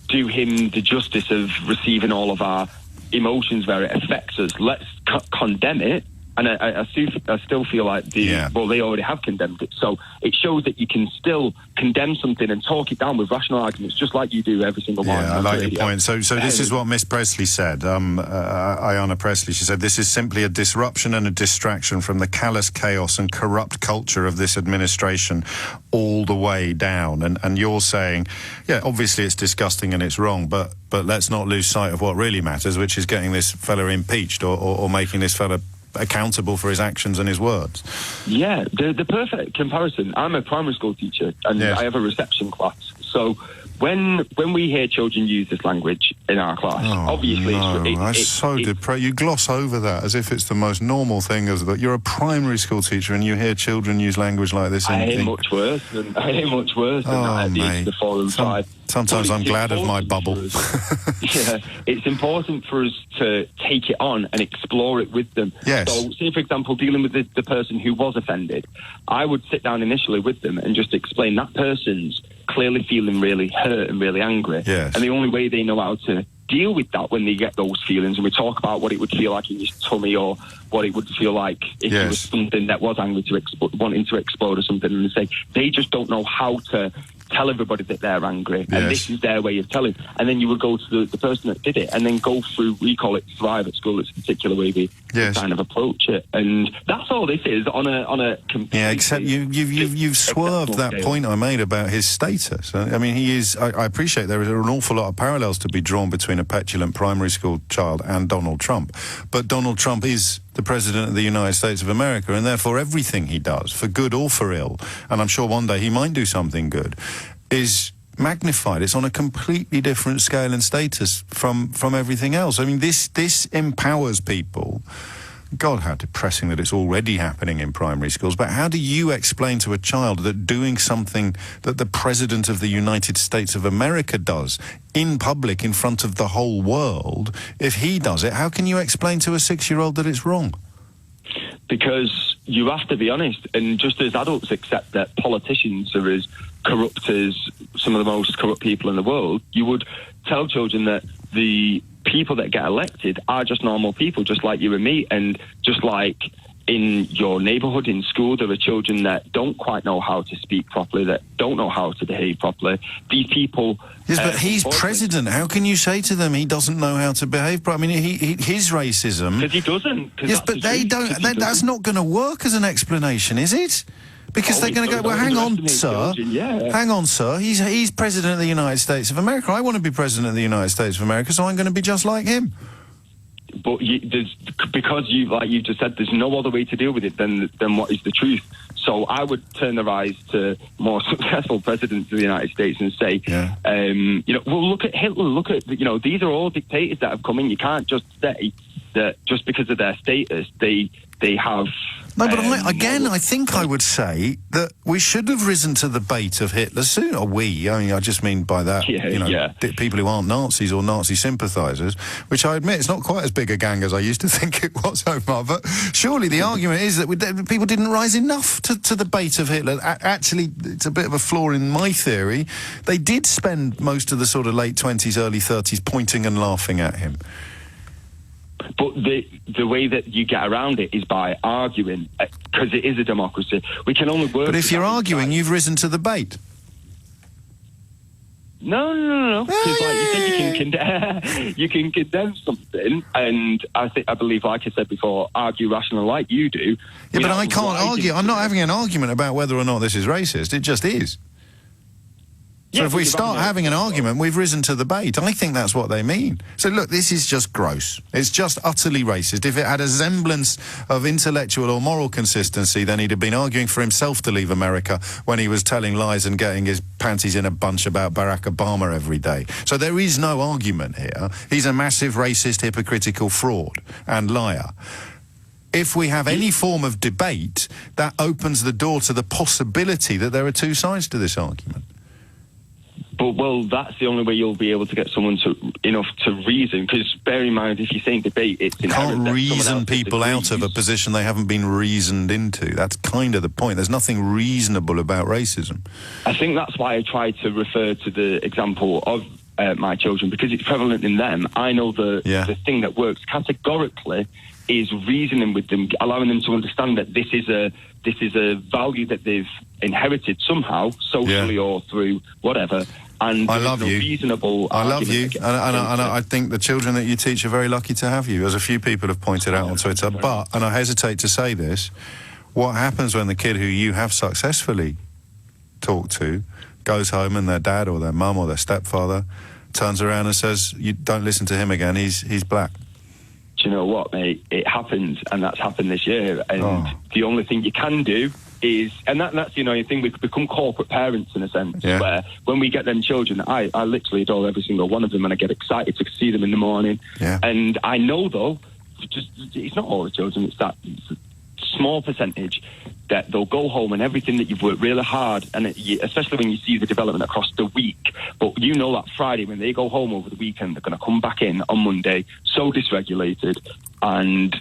do him the justice of receiving all of our emotions where it affects us. Let's condemn it. And I still feel like they already have condemned it. So it shows that you can still condemn something and talk it down with rational arguments, just like you do every single one. Yeah, I like your point. So this is what Miss Presley said, Ayanna Presley. She said, this is simply a disruption and a distraction from the callous chaos and corrupt culture of this administration all the way down. And you're saying, yeah, obviously it's disgusting and it's wrong, but let's not lose sight of what really matters, which is getting this fella impeached or making this fella accountable for his actions and his words. Yeah, the perfect comparison. I'm a primary school teacher and I have a reception class. So when we hear children use this language in our class, obviously it's so depressing. You gloss over that as if it's the most normal thing. You're a primary school teacher and you hear children use language like this. I hear much worse than that at the age of the 4 and 5. Sometimes I'm glad of my bubble. Yeah, it's important for us to take it on and explore it with them. Yes. So, say, for example, dealing with the person who was offended, I would sit down initially with them and just explain that person's clearly feeling really hurt and really angry. Yes. And the only way they know how to deal with that when they get those feelings, and we talk about what it would feel like in your tummy or what it would feel like if it was something that was angry wanting to explode or something, and they say they just don't know how to tell everybody that they're angry, and this is their way of telling. And then you would go to the person that did it, and then go through. We call it Thrive at school. It's a particular way we kind of approach it, and that's all this is on a. Yeah, except you've swerved that scale. Point I made about his status. I mean, he is. I appreciate there is an awful lot of parallels to be drawn between a petulant primary school child and Donald Trump, but Donald Trump is the President of the United States of America, and therefore everything he does, for good or for ill, and I'm sure one day he might do something good, is magnified. It's on a completely different scale and status from everything else. I mean, this empowers people. God, how depressing that it's already happening in primary schools. But how do you explain to a child that doing something that the President of the United States of America does in public in front of the whole world, if he does it, how can you explain to a 6-year-old that it's wrong? Because you have to be honest, and just as adults accept that politicians are as corrupt as some of the most corrupt people in the world, you would tell children that the people that get elected are just normal people, just like you and me, and just like in your neighbourhood, in school, there are children that don't quite know how to speak properly, that don't know how to behave properly. These people... Yes, but he's president. How can you say to them he doesn't know how to behave properly? I mean, his racism... Because he doesn't. Yes, but they don't... That's not going to work as an explanation, is it? Because they're going to go, well, hang on, sir. Hang on, sir. He's President of the United States of America. I want to be President of the United States of America, so I'm going to be just like him. But because you just said, there's no other way to deal with it than what is the truth. So I would turn their eyes to more successful presidents of the United States and say, well, look at Hitler. Look at, these are all dictators that have come in. You can't just say that just because of their status, they have... No, but I think I would say that we should have risen to the bait of Hitler sooner. I just mean by that, people who aren't Nazis or Nazi sympathisers, which I admit it's not quite as big a gang as I used to think it was, Omar, but surely the argument is that people didn't rise enough to the bait of Hitler. Actually, it's a bit of a flaw in my theory. They did spend most of the sort of late 20s, early 30s pointing and laughing at him. But the way that you get around it is by arguing, because it is a democracy. We can only work... But if you're arguing, you've risen to the bait. No. Because you can condemn something, and I believe, like I said before, argue rational like you do. Yeah, but I can't argue. I'm not having an argument about whether or not this is racist. It just is. So if we start having an argument, we've risen to the bait. I think that's what they mean. So look, this is just gross. It's just utterly racist. If it had a semblance of intellectual or moral consistency, then he'd have been arguing for himself to leave America when he was telling lies and getting his panties in a bunch about Barack Obama every day. So there is no argument here. He's a massive racist, hypocritical fraud and liar. If we have any form of debate, that opens the door to the possibility that there are two sides to this argument. But, well, that's the only way you'll be able to get someone enough to reason, because bear in mind, if you're saying debate, it's inherent. You can't reason people out of a position they haven't been reasoned into. That's kind of the point. There's nothing reasonable about racism. I think that's why I try to refer to the example of my children, because it's prevalent in them. I know the thing that works categorically is reasoning with them, allowing them to understand that this is a value that they've inherited somehow, socially or through whatever. And I love you. Reasonable. I love you, and I think the children that you teach are very lucky to have you, as a few people have pointed out on Twitter. But, and I hesitate to say this, what happens when the kid who you have successfully talked to goes home and their dad or their mum or their stepfather turns around and says, "You don't listen to him again. He's black." Do you know what, mate? It happens, and that's happened this year. And the only thing you can do is, and that's the annoying thing, we've become corporate parents in a sense, where when we get them children, I literally adore every single one of them, and I get excited to see them in the morning. Yeah. And I know, though, it's not all the children, it's a small percentage that they'll go home and everything that you've worked really hard, and especially when you see the development across the week, but you know that Friday when they go home over the weekend, they're going to come back in on Monday so dysregulated, and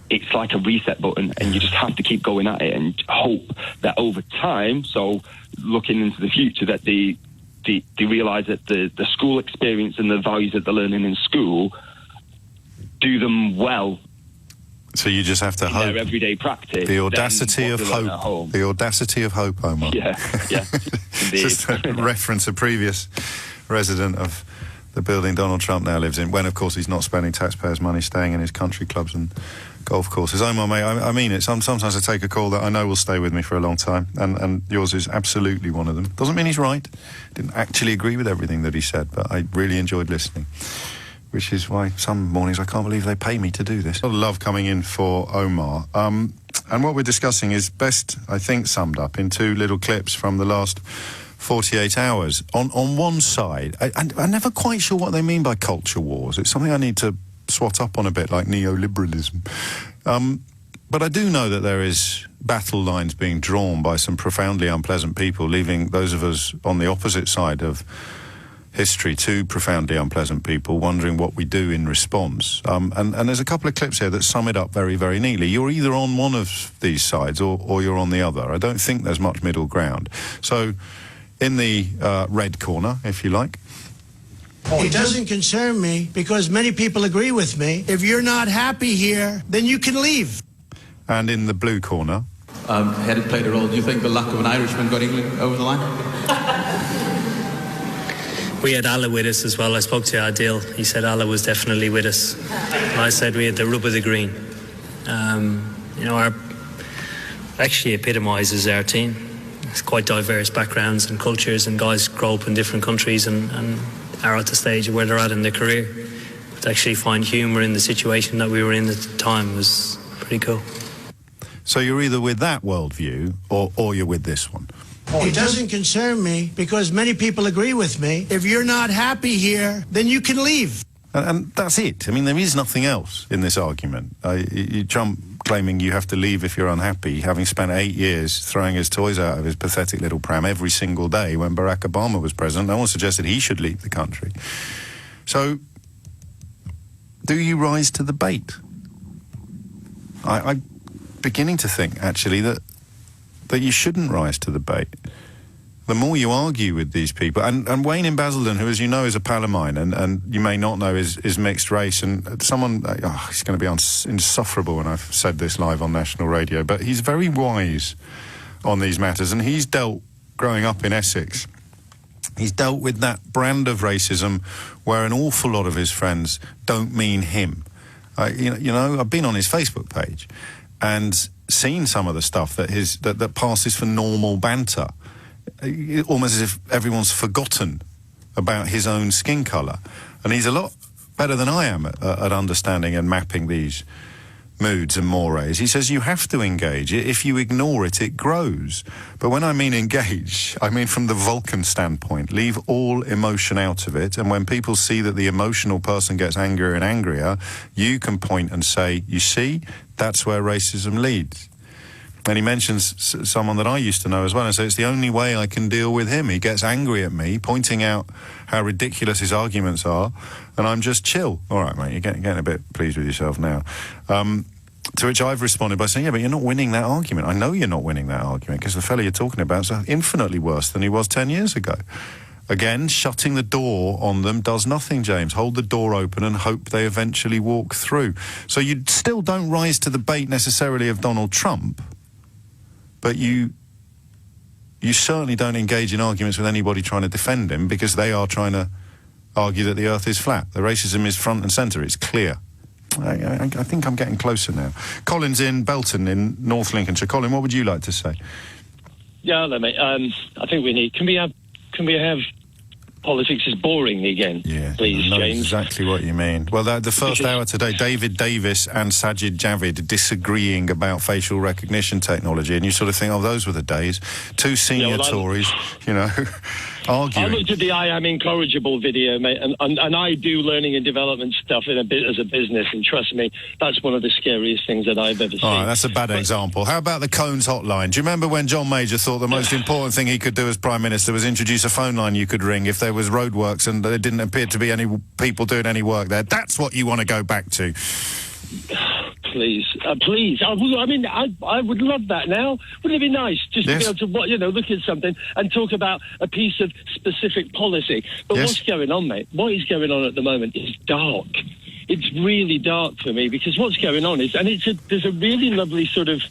it's like a reset button, and you just have to keep going at it and hope that over time, so looking into the future, that they realise that the school experience and the values that they're learning in school do them well. So you just have to hope. Their everyday practice. The audacity of hope. The audacity of hope, Omar. Yeah. Just to reference a previous resident of the building Donald Trump now lives in, when, of course, he's not spending taxpayers' money staying in his country clubs and golf courses. Omar, mate, I mean it. Sometimes I take a call that I know will stay with me for a long time, and yours is absolutely one of them. Doesn't mean he's right. Didn't actually agree with everything that he said, but I really enjoyed listening. Which is why some mornings I can't believe they pay me to do this. A lot of love coming in for Omar. And what we're discussing is best, I think, summed up in two little clips from the last 48 hours. On one side, I'm never quite sure what they mean by culture wars. It's something I need to swat up on a bit, like neoliberalism. But I do know that there is battle lines being drawn by some profoundly unpleasant people, leaving those of us on the opposite side of history to profoundly unpleasant people wondering what we do in response. And there's a couple of clips here that sum it up very, very neatly. You're either on one of these sides or you're on the other. I don't think there's much middle ground. So in the red corner, if you like. It doesn't concern me because many people agree with me. If you're not happy here, then you can leave. And in the blue corner. Had it played a role, do you think the luck of an Irishman got England over the line? We had Allah with us as well. I spoke to Adil. He said Allah was definitely with us. I said we had the rub of the green. Our actually epitomises our team. It's quite diverse backgrounds and cultures, and guys grow up in different countries and are at the stage of where they're at in their career. But to actually find humour in the situation that we were in at the time was pretty cool. So you're either with that worldview or you're with this one? It doesn't concern me because many people agree with me. If you're not happy here, then you can leave. And that's it. I mean, there is nothing else in this argument. Trump claiming you have to leave if you're unhappy, having spent 8 years throwing his toys out of his pathetic little pram every single day when Barack Obama was president. No one suggested he should leave the country. So, do you rise to the bait? I'm beginning to think, actually, that you shouldn't rise to the bait. The more you argue with these people, and Wayne in Basildon, who, as you know, is a pal of mine, and you may not know, is mixed race, and someone, he's going to be insufferable when I've said this live on national radio, but he's very wise on these matters, and he's dealt, growing up in Essex, he's dealt with that brand of racism where an awful lot of his friends don't mean him. I've been on his Facebook page and seen some of the stuff that passes for normal banter. almost as if everyone's forgotten about his own skin colour. And he's a lot better than I am at understanding and mapping these moods and mores. He says you have to engage. If you ignore it, it grows. But when I mean engage, I mean from the Vulcan standpoint. Leave all emotion out of it. And when people see that the emotional person gets angrier and angrier, you can point and say, you see, that's where racism leads. And he mentions someone that I used to know as well, and so it's the only way I can deal with him. He gets angry at me, pointing out how ridiculous his arguments are, and I'm just chill. All right, mate, you're getting a bit pleased with yourself now. To which I've responded by saying, yeah, but you're not winning that argument. I know you're not winning that argument, because the fella you're talking about is infinitely worse than he was 10 years ago. Again, shutting the door on them does nothing, James. Hold the door open and hope they eventually walk through. So you still don't rise to the bait necessarily of Donald Trump, but you certainly don't engage in arguments with anybody trying to defend him, because they are trying to argue that the earth is flat. The racism is front and centre. It's clear. I think I'm getting closer now. Colin's in Belton in North Lincolnshire. Colin, what would you like to say? Yeah, hello, mate. I think we need... Can we have politics is boring again, please, I know James? Exactly what you mean. Well, the first hour today, David Davis and Sajid Javid disagreeing about facial recognition technology, and you sort of think, oh, those were the days. Two senior Tories, arguing. I looked at the I Am Incorrigible video, mate, and I do learning and development stuff as a business, and trust me, that's one of the scariest things that I've ever seen. All right, that's a bad example. How about the Cones hotline? Do you remember when John Major thought the most important thing he could do as Prime Minister was introduce a phone line you could ring if there was roadworks and there didn't appear to be any people doing any work there? That's what you want to go back to. Please. I would love that now. Wouldn't it be nice just to be able to, look at something and talk about a piece of specific policy? But what's going on, mate? What is going on at the moment is dark. It's really dark for me, because what's going on is, and there's a really lovely sort of,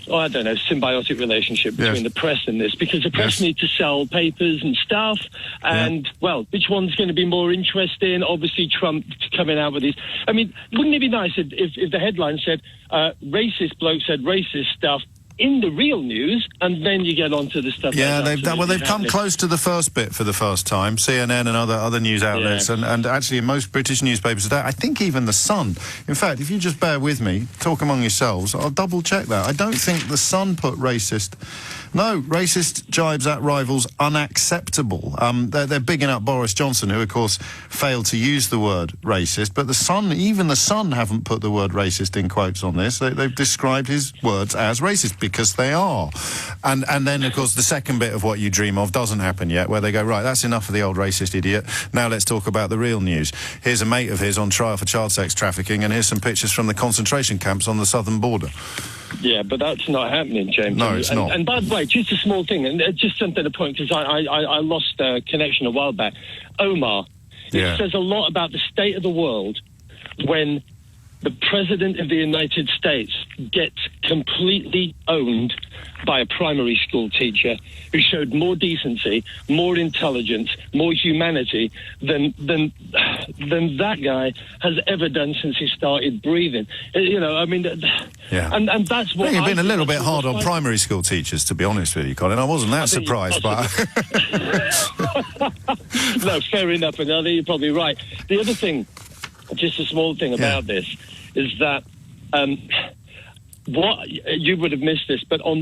symbiotic relationship between the press and this, because the press need to sell papers and stuff, and, which one's going to be more interesting? Obviously, Trump coming out with these. I mean, wouldn't it be nice if the headline said, racist bloke said racist stuff in the real news, and then you get on to the stuff. Yeah, they've come close to the first bit for the first time. CNN and other news outlets, and actually in most British newspapers today, I think even The Sun. In fact, if you just bear with me, talk among yourselves, I'll double check that. I don't think The Sun put racist. No, racist jibes at rivals unacceptable. They're bigging up Boris Johnson, who of course failed to use the word racist, but even the Sun haven't put the word racist in quotes on this. They've described his words as racist, because they are. And then, of course, the second bit of what you dream of doesn't happen yet, where they go, right, that's enough of the old racist idiot. Now let's talk about the real news. Here's a mate of his on trial for child sex trafficking, and here's some pictures from the concentration camps on the southern border. Yeah, but that's not happening, James. No, it's not. And by the way, just a small thing, and just something to point, because I lost connection a while back. Omar, it says a lot about the state of the world when the President of the United States gets completely owned by a primary school teacher who showed more decency, more intelligence, more humanity than that guy has ever done since he started breathing. And that's what... You've been a little bit hard on primary school teachers, to be honest with you, Colin. I wasn't that surprised, but... No, fair enough, and I think you're probably right. The other thing, just a small thing about this, is that what you would have missed this, but on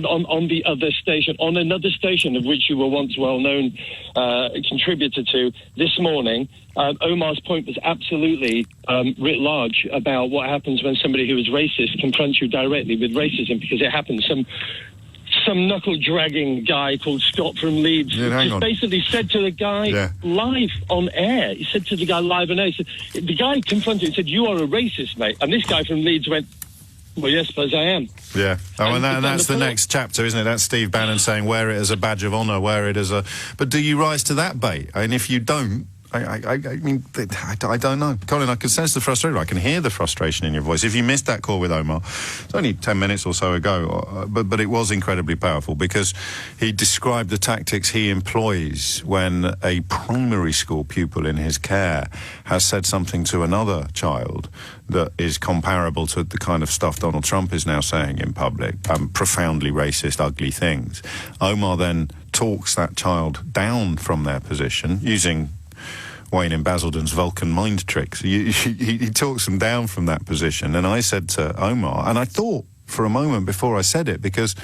the other station, on another station of which you were once well known contributor to, this morning, Omar's point was absolutely writ large about what happens when somebody who is racist confronts you directly with racism, because it happens. Some knuckle-dragging guy called Scott from Leeds just basically said to the guy live on air, he said to the guy live on air, the guy confronted him and said, "You are a racist, mate." And this guy from Leeds went, "Well, yes, suppose I am." Yeah. Oh, and that's the next chapter, isn't it? That's Steve Bannon saying, wear it as a badge of honour, wear it as a... But do you rise to that bait? And if you don't, I mean, I don't know. Colin, I can sense the frustration. I can hear the frustration in your voice. If you missed that call with Omar, it's only 10 minutes or so ago, but it was incredibly powerful, because he described the tactics he employs when a primary school pupil in his care has said something to another child that is comparable to the kind of stuff Donald Trump is now saying in public, profoundly racist, ugly things. Omar then talks that child down from their position using Wayne in Basildon's Vulcan mind tricks. He talks them down from that position. And I said to Omar, and I thought for a moment before I said it, because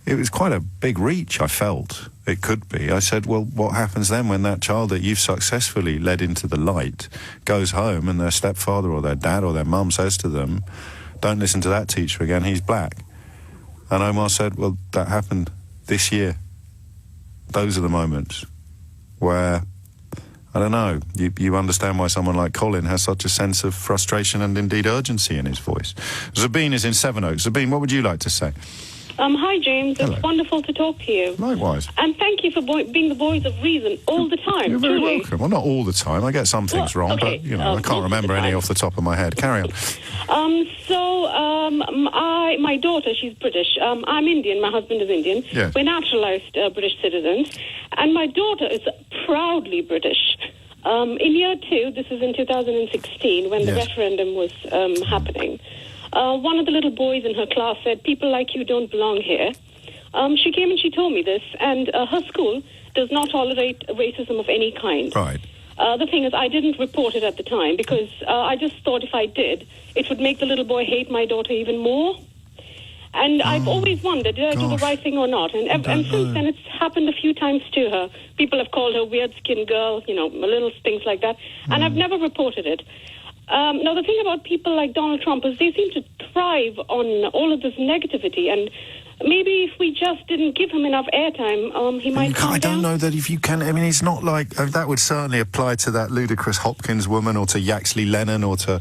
it was quite a big reach, I felt it could be. I said, well, what happens then when that child that you've successfully led into the light goes home and their stepfather or their dad or their mum says to them, don't listen to that teacher again, he's black? And Omar said, well, that happened this year. Those are the moments where, I don't know, you understand why someone like Colin has such a sense of frustration and indeed urgency in his voice. Zabine is in Sevenoaks. Zabine, what would you like to say? Hi, James. Hello. It's wonderful to talk to you. Likewise. And thank you for being the voice of reason all the time. You're very truly. welcome. Well, not all the time. I get some things wrong, okay. but, you know, I can't remember any off the top of my head. Carry on. My daughter, she's British. I'm Indian. My husband is Indian. Yes. We're naturalized British citizens. And my daughter is proudly British. In year 2, this is in 2016, when the referendum was happening, one of the little boys in her class said, people like you don't belong here. She came and she told me this, and her school does not tolerate racism of any kind. Right. The thing is, I didn't report it at the time because I just thought if I did, it would make the little boy hate my daughter even more. And I've always wondered, did I do the right thing or not? And since then, it's happened a few times to her. People have called her weird-skinned girl, you know, little things like that. And I've never reported it. Now, the thing about people like Donald Trump is they seem to thrive on all of this negativity. And maybe if we just didn't give him enough airtime, he might calm down. I don't know that if you can... I mean, it's not like... that would certainly apply to that ludicrous Hopkins woman or to Yaxley Lennon or to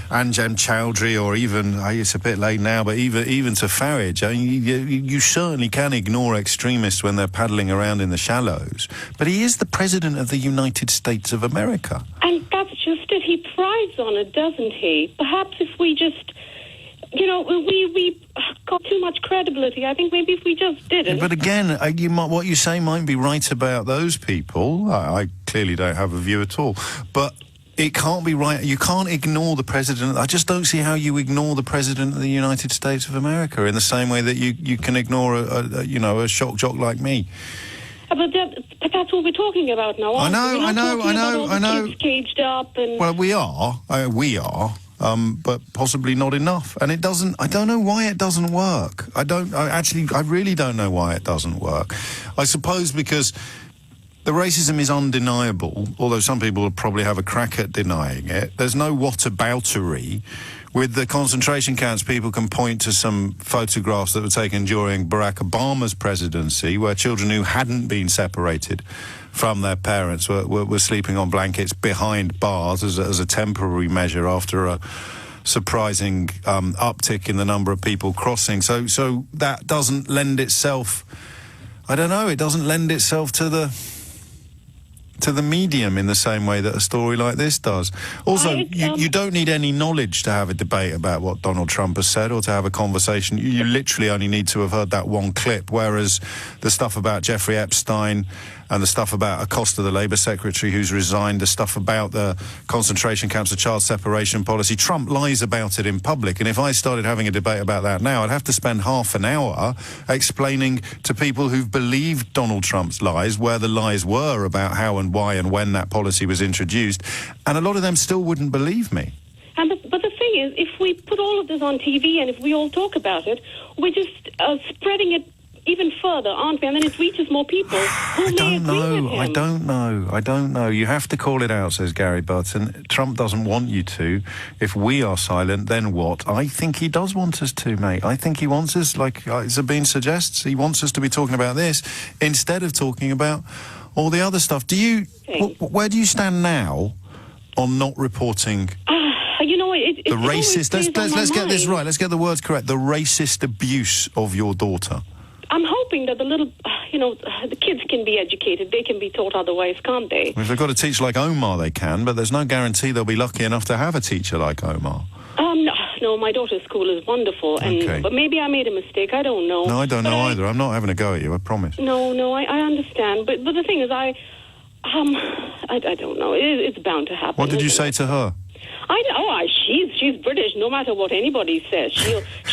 Anjem Chowdhury or even... it's a bit late now, but even to Farage. I mean, you certainly can ignore extremists when they're paddling around in the shallows. But he is the President of the United States of America. And that's just it. He thrives on it, doesn't he? Perhaps if we just... You know, we got too much credibility. I think maybe if we just didn't. But again, what you say might be right about those people. I clearly don't have a view at all. But it can't be right. You can't ignore the President. I just don't see how you ignore the President of the United States of America in the same way that you can ignore a shock jock like me. But that's what we're talking about now. I know. Kids caged up and... Well, we are. But possibly not enough. And I don't know why it doesn't work. I really don't know why it doesn't work. I suppose because the racism is undeniable, although some people will probably have a crack at denying it. There's no whataboutery. With the concentration camps, people can point to some photographs that were taken during Barack Obama's presidency, where children who hadn't been separated from their parents were sleeping on blankets behind bars as a temporary measure after a surprising uptick in the number of people crossing. So that doesn't lend itself... I don't know, it doesn't lend itself to the medium in the same way that a story like this does. Also, you don't need any knowledge to have a debate about what Donald Trump has said or to have a conversation. You literally only need to have heard that one clip, whereas the stuff about Jeffrey Epstein and the stuff about Acosta, the Labour Secretary who's resigned, the stuff about the concentration camps, the child separation policy, Trump lies about it in public. And if I started having a debate about that now, I'd have to spend half an hour explaining to people who've believed Donald Trump's lies where the lies were about how and why and when that policy was introduced. And a lot of them still wouldn't believe me. But the thing is, if we put all of this on TV and if we all talk about it, we're just spreading it even further, aren't we? And then it reaches more people who may agree with him. I don't know. You have to call it out, says Gary Burton. Trump doesn't want you to. If we are silent, then what? I think he does want us to, mate. I think he wants us, like Zabine suggests, he wants us to be talking about this instead of talking about all the other stuff. Where do you stand now on not reporting... You know, the racist... Let's get this right. Let's get the words correct. The racist abuse of your daughter. I'm hoping that the little, the kids can be educated. They can be taught otherwise, can't they? If they've got a teacher like Omar, they can, but there's no guarantee they'll be lucky enough to have a teacher like Omar. No, my daughter's school is wonderful, but maybe I made a mistake. I don't know. No, I don't know either. I'm not having a go at you, I promise. No, I understand. But the thing is, I don't know. It's bound to happen. What did you say to her? She's British. No matter what anybody says,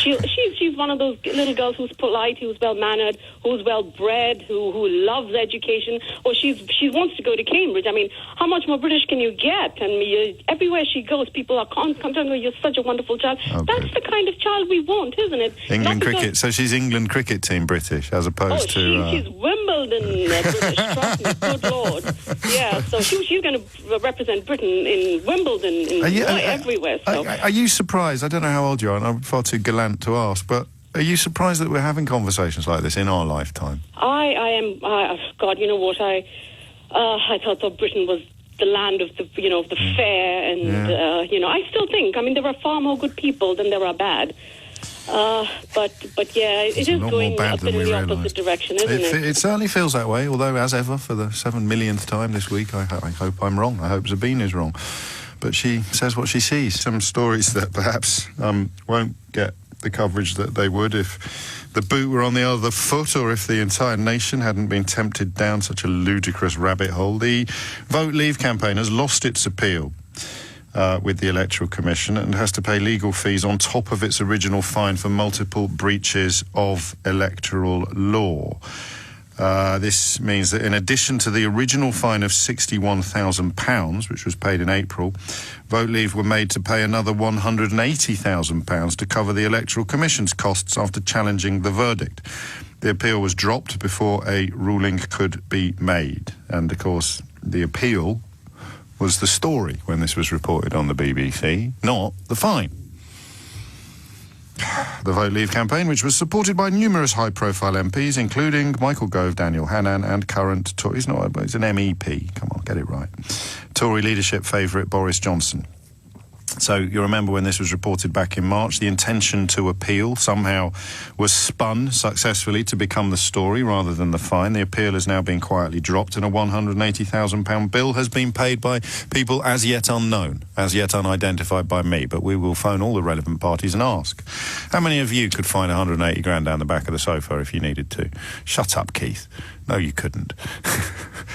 She's one of those little girls who's polite, who's well-mannered, who's well-bred, who loves education. Or she wants to go to Cambridge. I mean, how much more British can you get? And everywhere she goes, people are constantly telling her, you're such a wonderful child. Oh, that's the kind of child we want, isn't it? England cricket. So she's England cricket team British, as opposed to... she's Wimbledon British, trust me, good Lord. Yeah, so she's going to represent Britain in Wimbledon, everywhere. So. Are you surprised? I don't know how old you are, and I'm far too gallant to ask, but are you surprised that we're having conversations like this in our lifetime? I am. God, you know what? I thought that Britain was the land of the fair, and I still think. I mean, there are far more good people than there are bad. But yeah, it is going a bit in the opposite direction, isn't it? It certainly feels that way, although, as ever, for the 7 millionth time this week, I hope I'm wrong. I hope Zabine is wrong. But she says what she sees. Some stories that perhaps won't get the coverage that they would if the boot were on the other foot, or if the entire nation hadn't been tempted down such a ludicrous rabbit hole. The Vote Leave campaign has lost its appeal with the Electoral Commission and has to pay legal fees on top of its original fine for multiple breaches of electoral law. This means that in addition to the original fine of £61,000, which was paid in April, Vote Leave were made to pay another £180,000 to cover the Electoral Commission's costs after challenging the verdict. The appeal was dropped before a ruling could be made. And, of course, the appeal was the story when this was reported on the BBC, not the fine. The Vote Leave campaign, which was supported by numerous high-profile MPs, including Michael Gove, Daniel Hannan, and current Tory... He's an MEP. Come on, get it right. Tory leadership favourite Boris Johnson. So you remember when this was reported back in March, the intention to appeal somehow was spun successfully to become the story rather than the fine. The appeal has now been quietly dropped, and a £180,000 bill has been paid by people as yet unknown, as yet unidentified by me. But we will phone all the relevant parties and ask. How many of you could find 180 grand down the back of the sofa if you needed to? Shut up, Keith. No, you couldn't.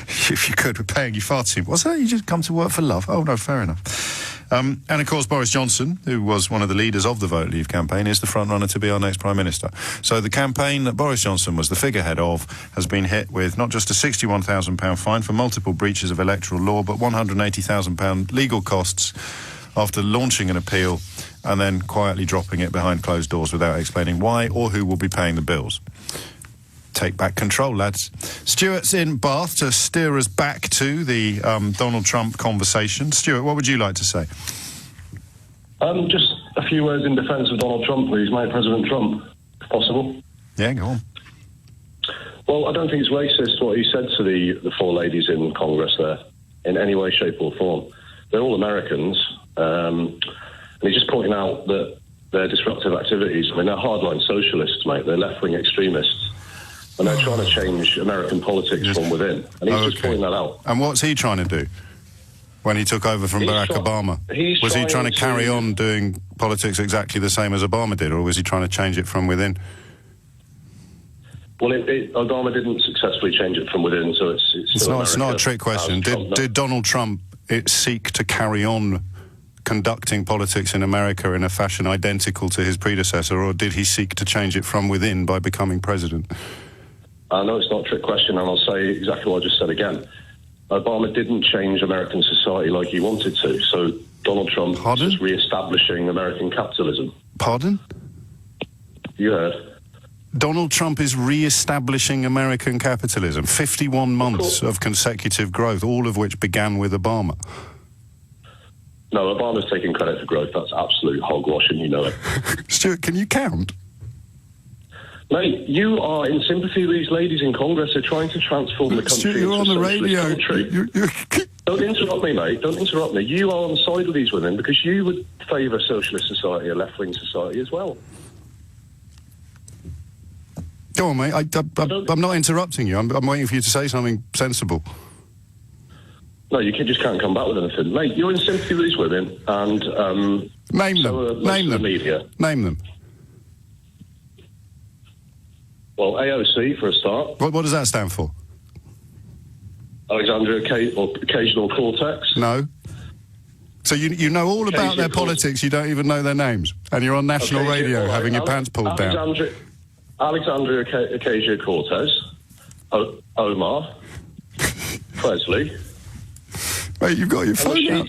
If you could, we're paying you far too much. What's that? You just come to work for love? Oh, no, fair enough. And, of course, Boris Johnson, who was one of the leaders of the Vote Leave campaign, is the front-runner to be our next Prime Minister. So the campaign that Boris Johnson was the figurehead of has been hit with not just a £61,000 fine for multiple breaches of electoral law, but £180,000 legal costs after launching an appeal and then quietly dropping it behind closed doors without explaining why or who will be paying the bills. Take back control, lads. Stuart's in Bath to steer us back to the Donald Trump conversation. Stuart, what would you like to say? Just a few words in defence of Donald Trump, please, mate. President Trump, if possible. Yeah, go on. Well, I don't think it's racist what he said to the four ladies in Congress there, in any way, shape or form. They're all Americans, and he's just pointing out that their disruptive activities, I mean, they're hardline socialists, mate. They're left-wing extremists. And they're trying to change American politics from within. And he's just pointing that out. And what's he trying to do when he took over from Barack Obama? Was he trying to carry on doing politics exactly the same as Obama did, or was he trying to change it from within? Well, Obama didn't successfully change it from within, so it's not a trick question. Did Donald Trump seek to carry on conducting politics in America in a fashion identical to his predecessor, or did he seek to change it from within by becoming president? I know it's not a trick question, and I'll say exactly what I just said again. Obama didn't change American society like he wanted to, so Donald Trump is just re-establishing American capitalism. Pardon? You heard. Donald Trump is re-establishing American capitalism. 51 months of consecutive growth, all of which began with Obama. No, Obama's taking credit for growth. That's absolute hogwash, and you know it. Stuart, can you count? Mate, you are in sympathy with these ladies in Congress. They're trying to transform the country into a socialist country. Don't interrupt me, mate. Don't interrupt me. You are on the side of these women because you would favour socialist society, a left-wing society as well. Go on, mate. I'm not interrupting you. I'm waiting for you to say something sensible. No, you just can't come back with anything. Mate, you're in sympathy with these women, and... Name them. Name them. Media. Name them. Well, AOC, for a start. What does that stand for? Alexandria Occasional Cortex. No. So you know all about their politics, you don't even know their names, and you're on national radio having your pants pulled down. Alexandria Ocasio-Cortez, Omar, Presley. Mate, you've got your phone out.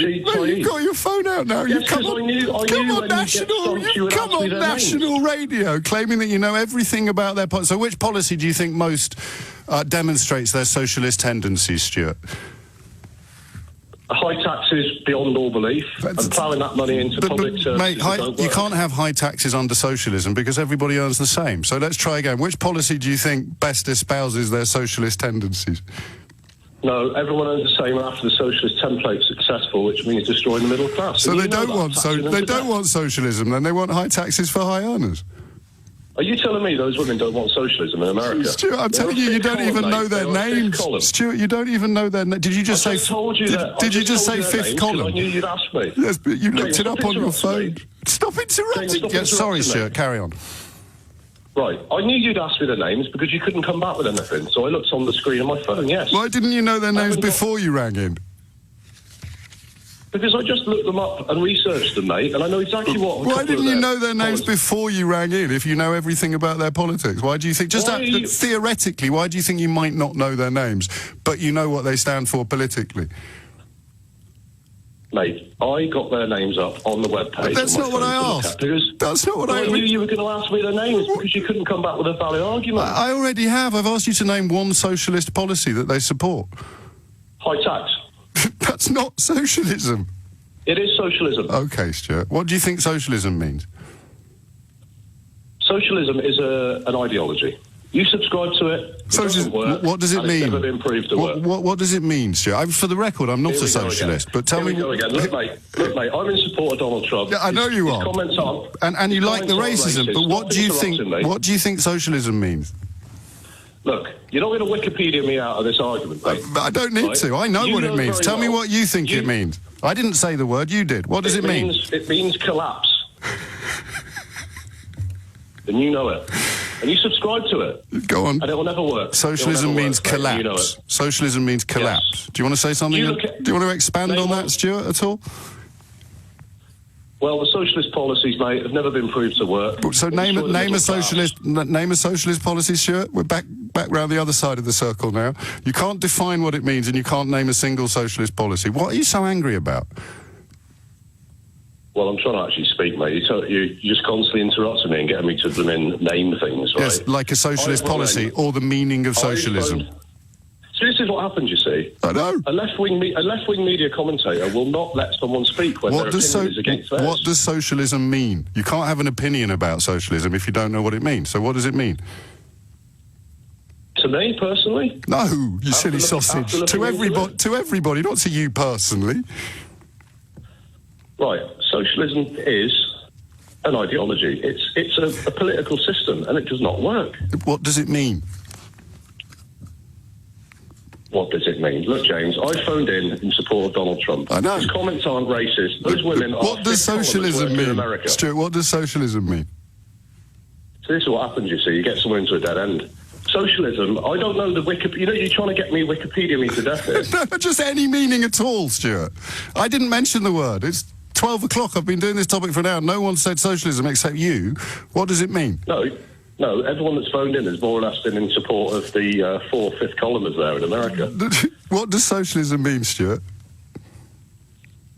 You've got your phone out now. Yes, you come on national radio, claiming that you know everything about their policy. So which policy do you think most demonstrates their socialist tendencies, Stuart? High taxes beyond all belief, and plowing that money into public services. Mate, you can't have high taxes under socialism because everybody earns the same. So let's try again. Which policy do you think best espouses their socialist tendencies? No, everyone earns the same after the socialist template's successful, which means destroying the middle class. So they don't want socialism, then they want high taxes for high earners. Are you telling me those women don't want socialism in America? Stuart, I'm telling you, you don't even know their names. Stuart, you don't even know their names. Did you just say? Did you just say fifth column? I knew you'd ask me. Yes, but you looked it up on your phone. Stop interrupting. Yes, sorry, Stuart. Carry on. Right, I knew you'd ask me their names because you couldn't come back with anything, so I looked on the screen on my phone. Yes. Why didn't you know their names before you rang in? Because I just looked them up and researched them, mate, and I know exactly what... Why didn't you know their names before you rang in, if you know everything about their politics? Why do you think... theoretically, why do you think you might not know their names, but you know what they stand for politically? Mate, I got their names up on the webpage. But that's not what I asked. That's not what I knew you were going to ask me their names because you couldn't come back with a valid argument. I already have. I've asked you to name one socialist policy that they support. High tax. That's not socialism. It is socialism. Okay, Stuart. What do you think socialism means? Socialism is an ideology. You subscribe to it. What does it mean? It's never been proved to work. What does it mean, Stuart? For the record, I'm not a socialist, but tell me... Look, mate, I'm in support of Donald Trump. Yeah, I know you are. Comments on... And you like the racism, but what do you think? What do you think socialism means? Look, you're not going to Wikipedia me out of this argument, mate. I don't need to. I know what it means. Tell me what you think it means. I didn't say the word, you did. What does it mean? It means collapse. And you know it. And you subscribe to it. Go on. And it will never work. Socialism means collapse. You know it. Socialism means collapse. Yes. Do you want to say something? Do you want to expand on that, Stuart, at all? Well, the socialist policies, mate, have never been proved to work. So name a socialist policy, Stuart. We're back round the other side of the circle now. You can't define what it means, and you can't name a single socialist policy. What are you so angry about? Well, I'm trying to actually speak, mate. You just constantly interrupting me and getting me to name things, right? Yes, like a socialist policy or the meaning of socialism. So this is what happens, you see. I know. A left-wing media commentator will not let someone speak when their opinion is against theirs. What does socialism mean? You can't have an opinion about socialism if you don't know what it means. So what does it mean? To me, personally? No, you silly sausage. To everybody, not to you personally. Right, socialism is an ideology. It's a political system, and it does not work. What does it mean? What does it mean? Look, James, I phoned in support of Donald Trump. I know. His comments aren't racist. Those women are... What does socialism mean? Stuart, what does socialism mean? So this is what happens, you see. You get someone into a dead end. Socialism, I don't know the Wikipedia... You know, you're trying to get me Wikipedia me to death here. No, just any meaning at all, Stuart. I didn't mention the word. It's 12 o'clock. I've been doing this topic for an hour. No one said socialism except you. What does it mean? No, everyone that's phoned in has more or less been in support of the fifth columners there in America. What does socialism mean, Stuart?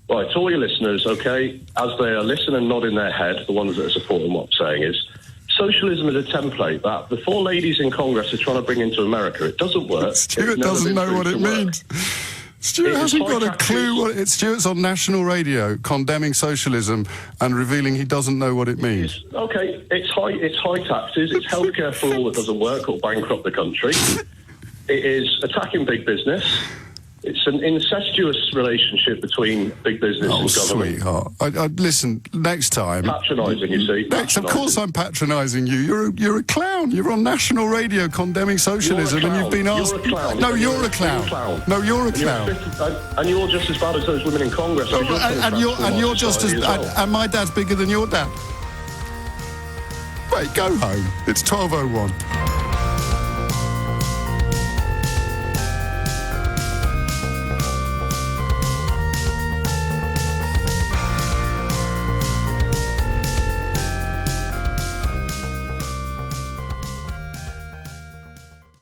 Right, to all your listeners, okay, as they are listening and nodding their head, the ones that are supporting what I'm saying is, socialism is a template that the four ladies in Congress are trying to bring into America. It doesn't work. Stuart doesn't know what it means. Stuart hasn't got a clue what it... Stuart's on national radio condemning socialism and revealing he doesn't know what it means. Okay, it's high taxes, it's healthcare for all that doesn't work or bankrupt the country. It is attacking big business. It's an incestuous relationship between big business and government. Sweetheart. Listen, next time... Patronising, you see. Of course I'm patronising you. You're a clown. You're on national radio condemning socialism and you've been asked... You're a clown. No, you're a clown. No, you're a clown. And you're just as bad as those women in Congress. And you're just as... And my dad's bigger than your dad. Wait, go home. It's 12:01.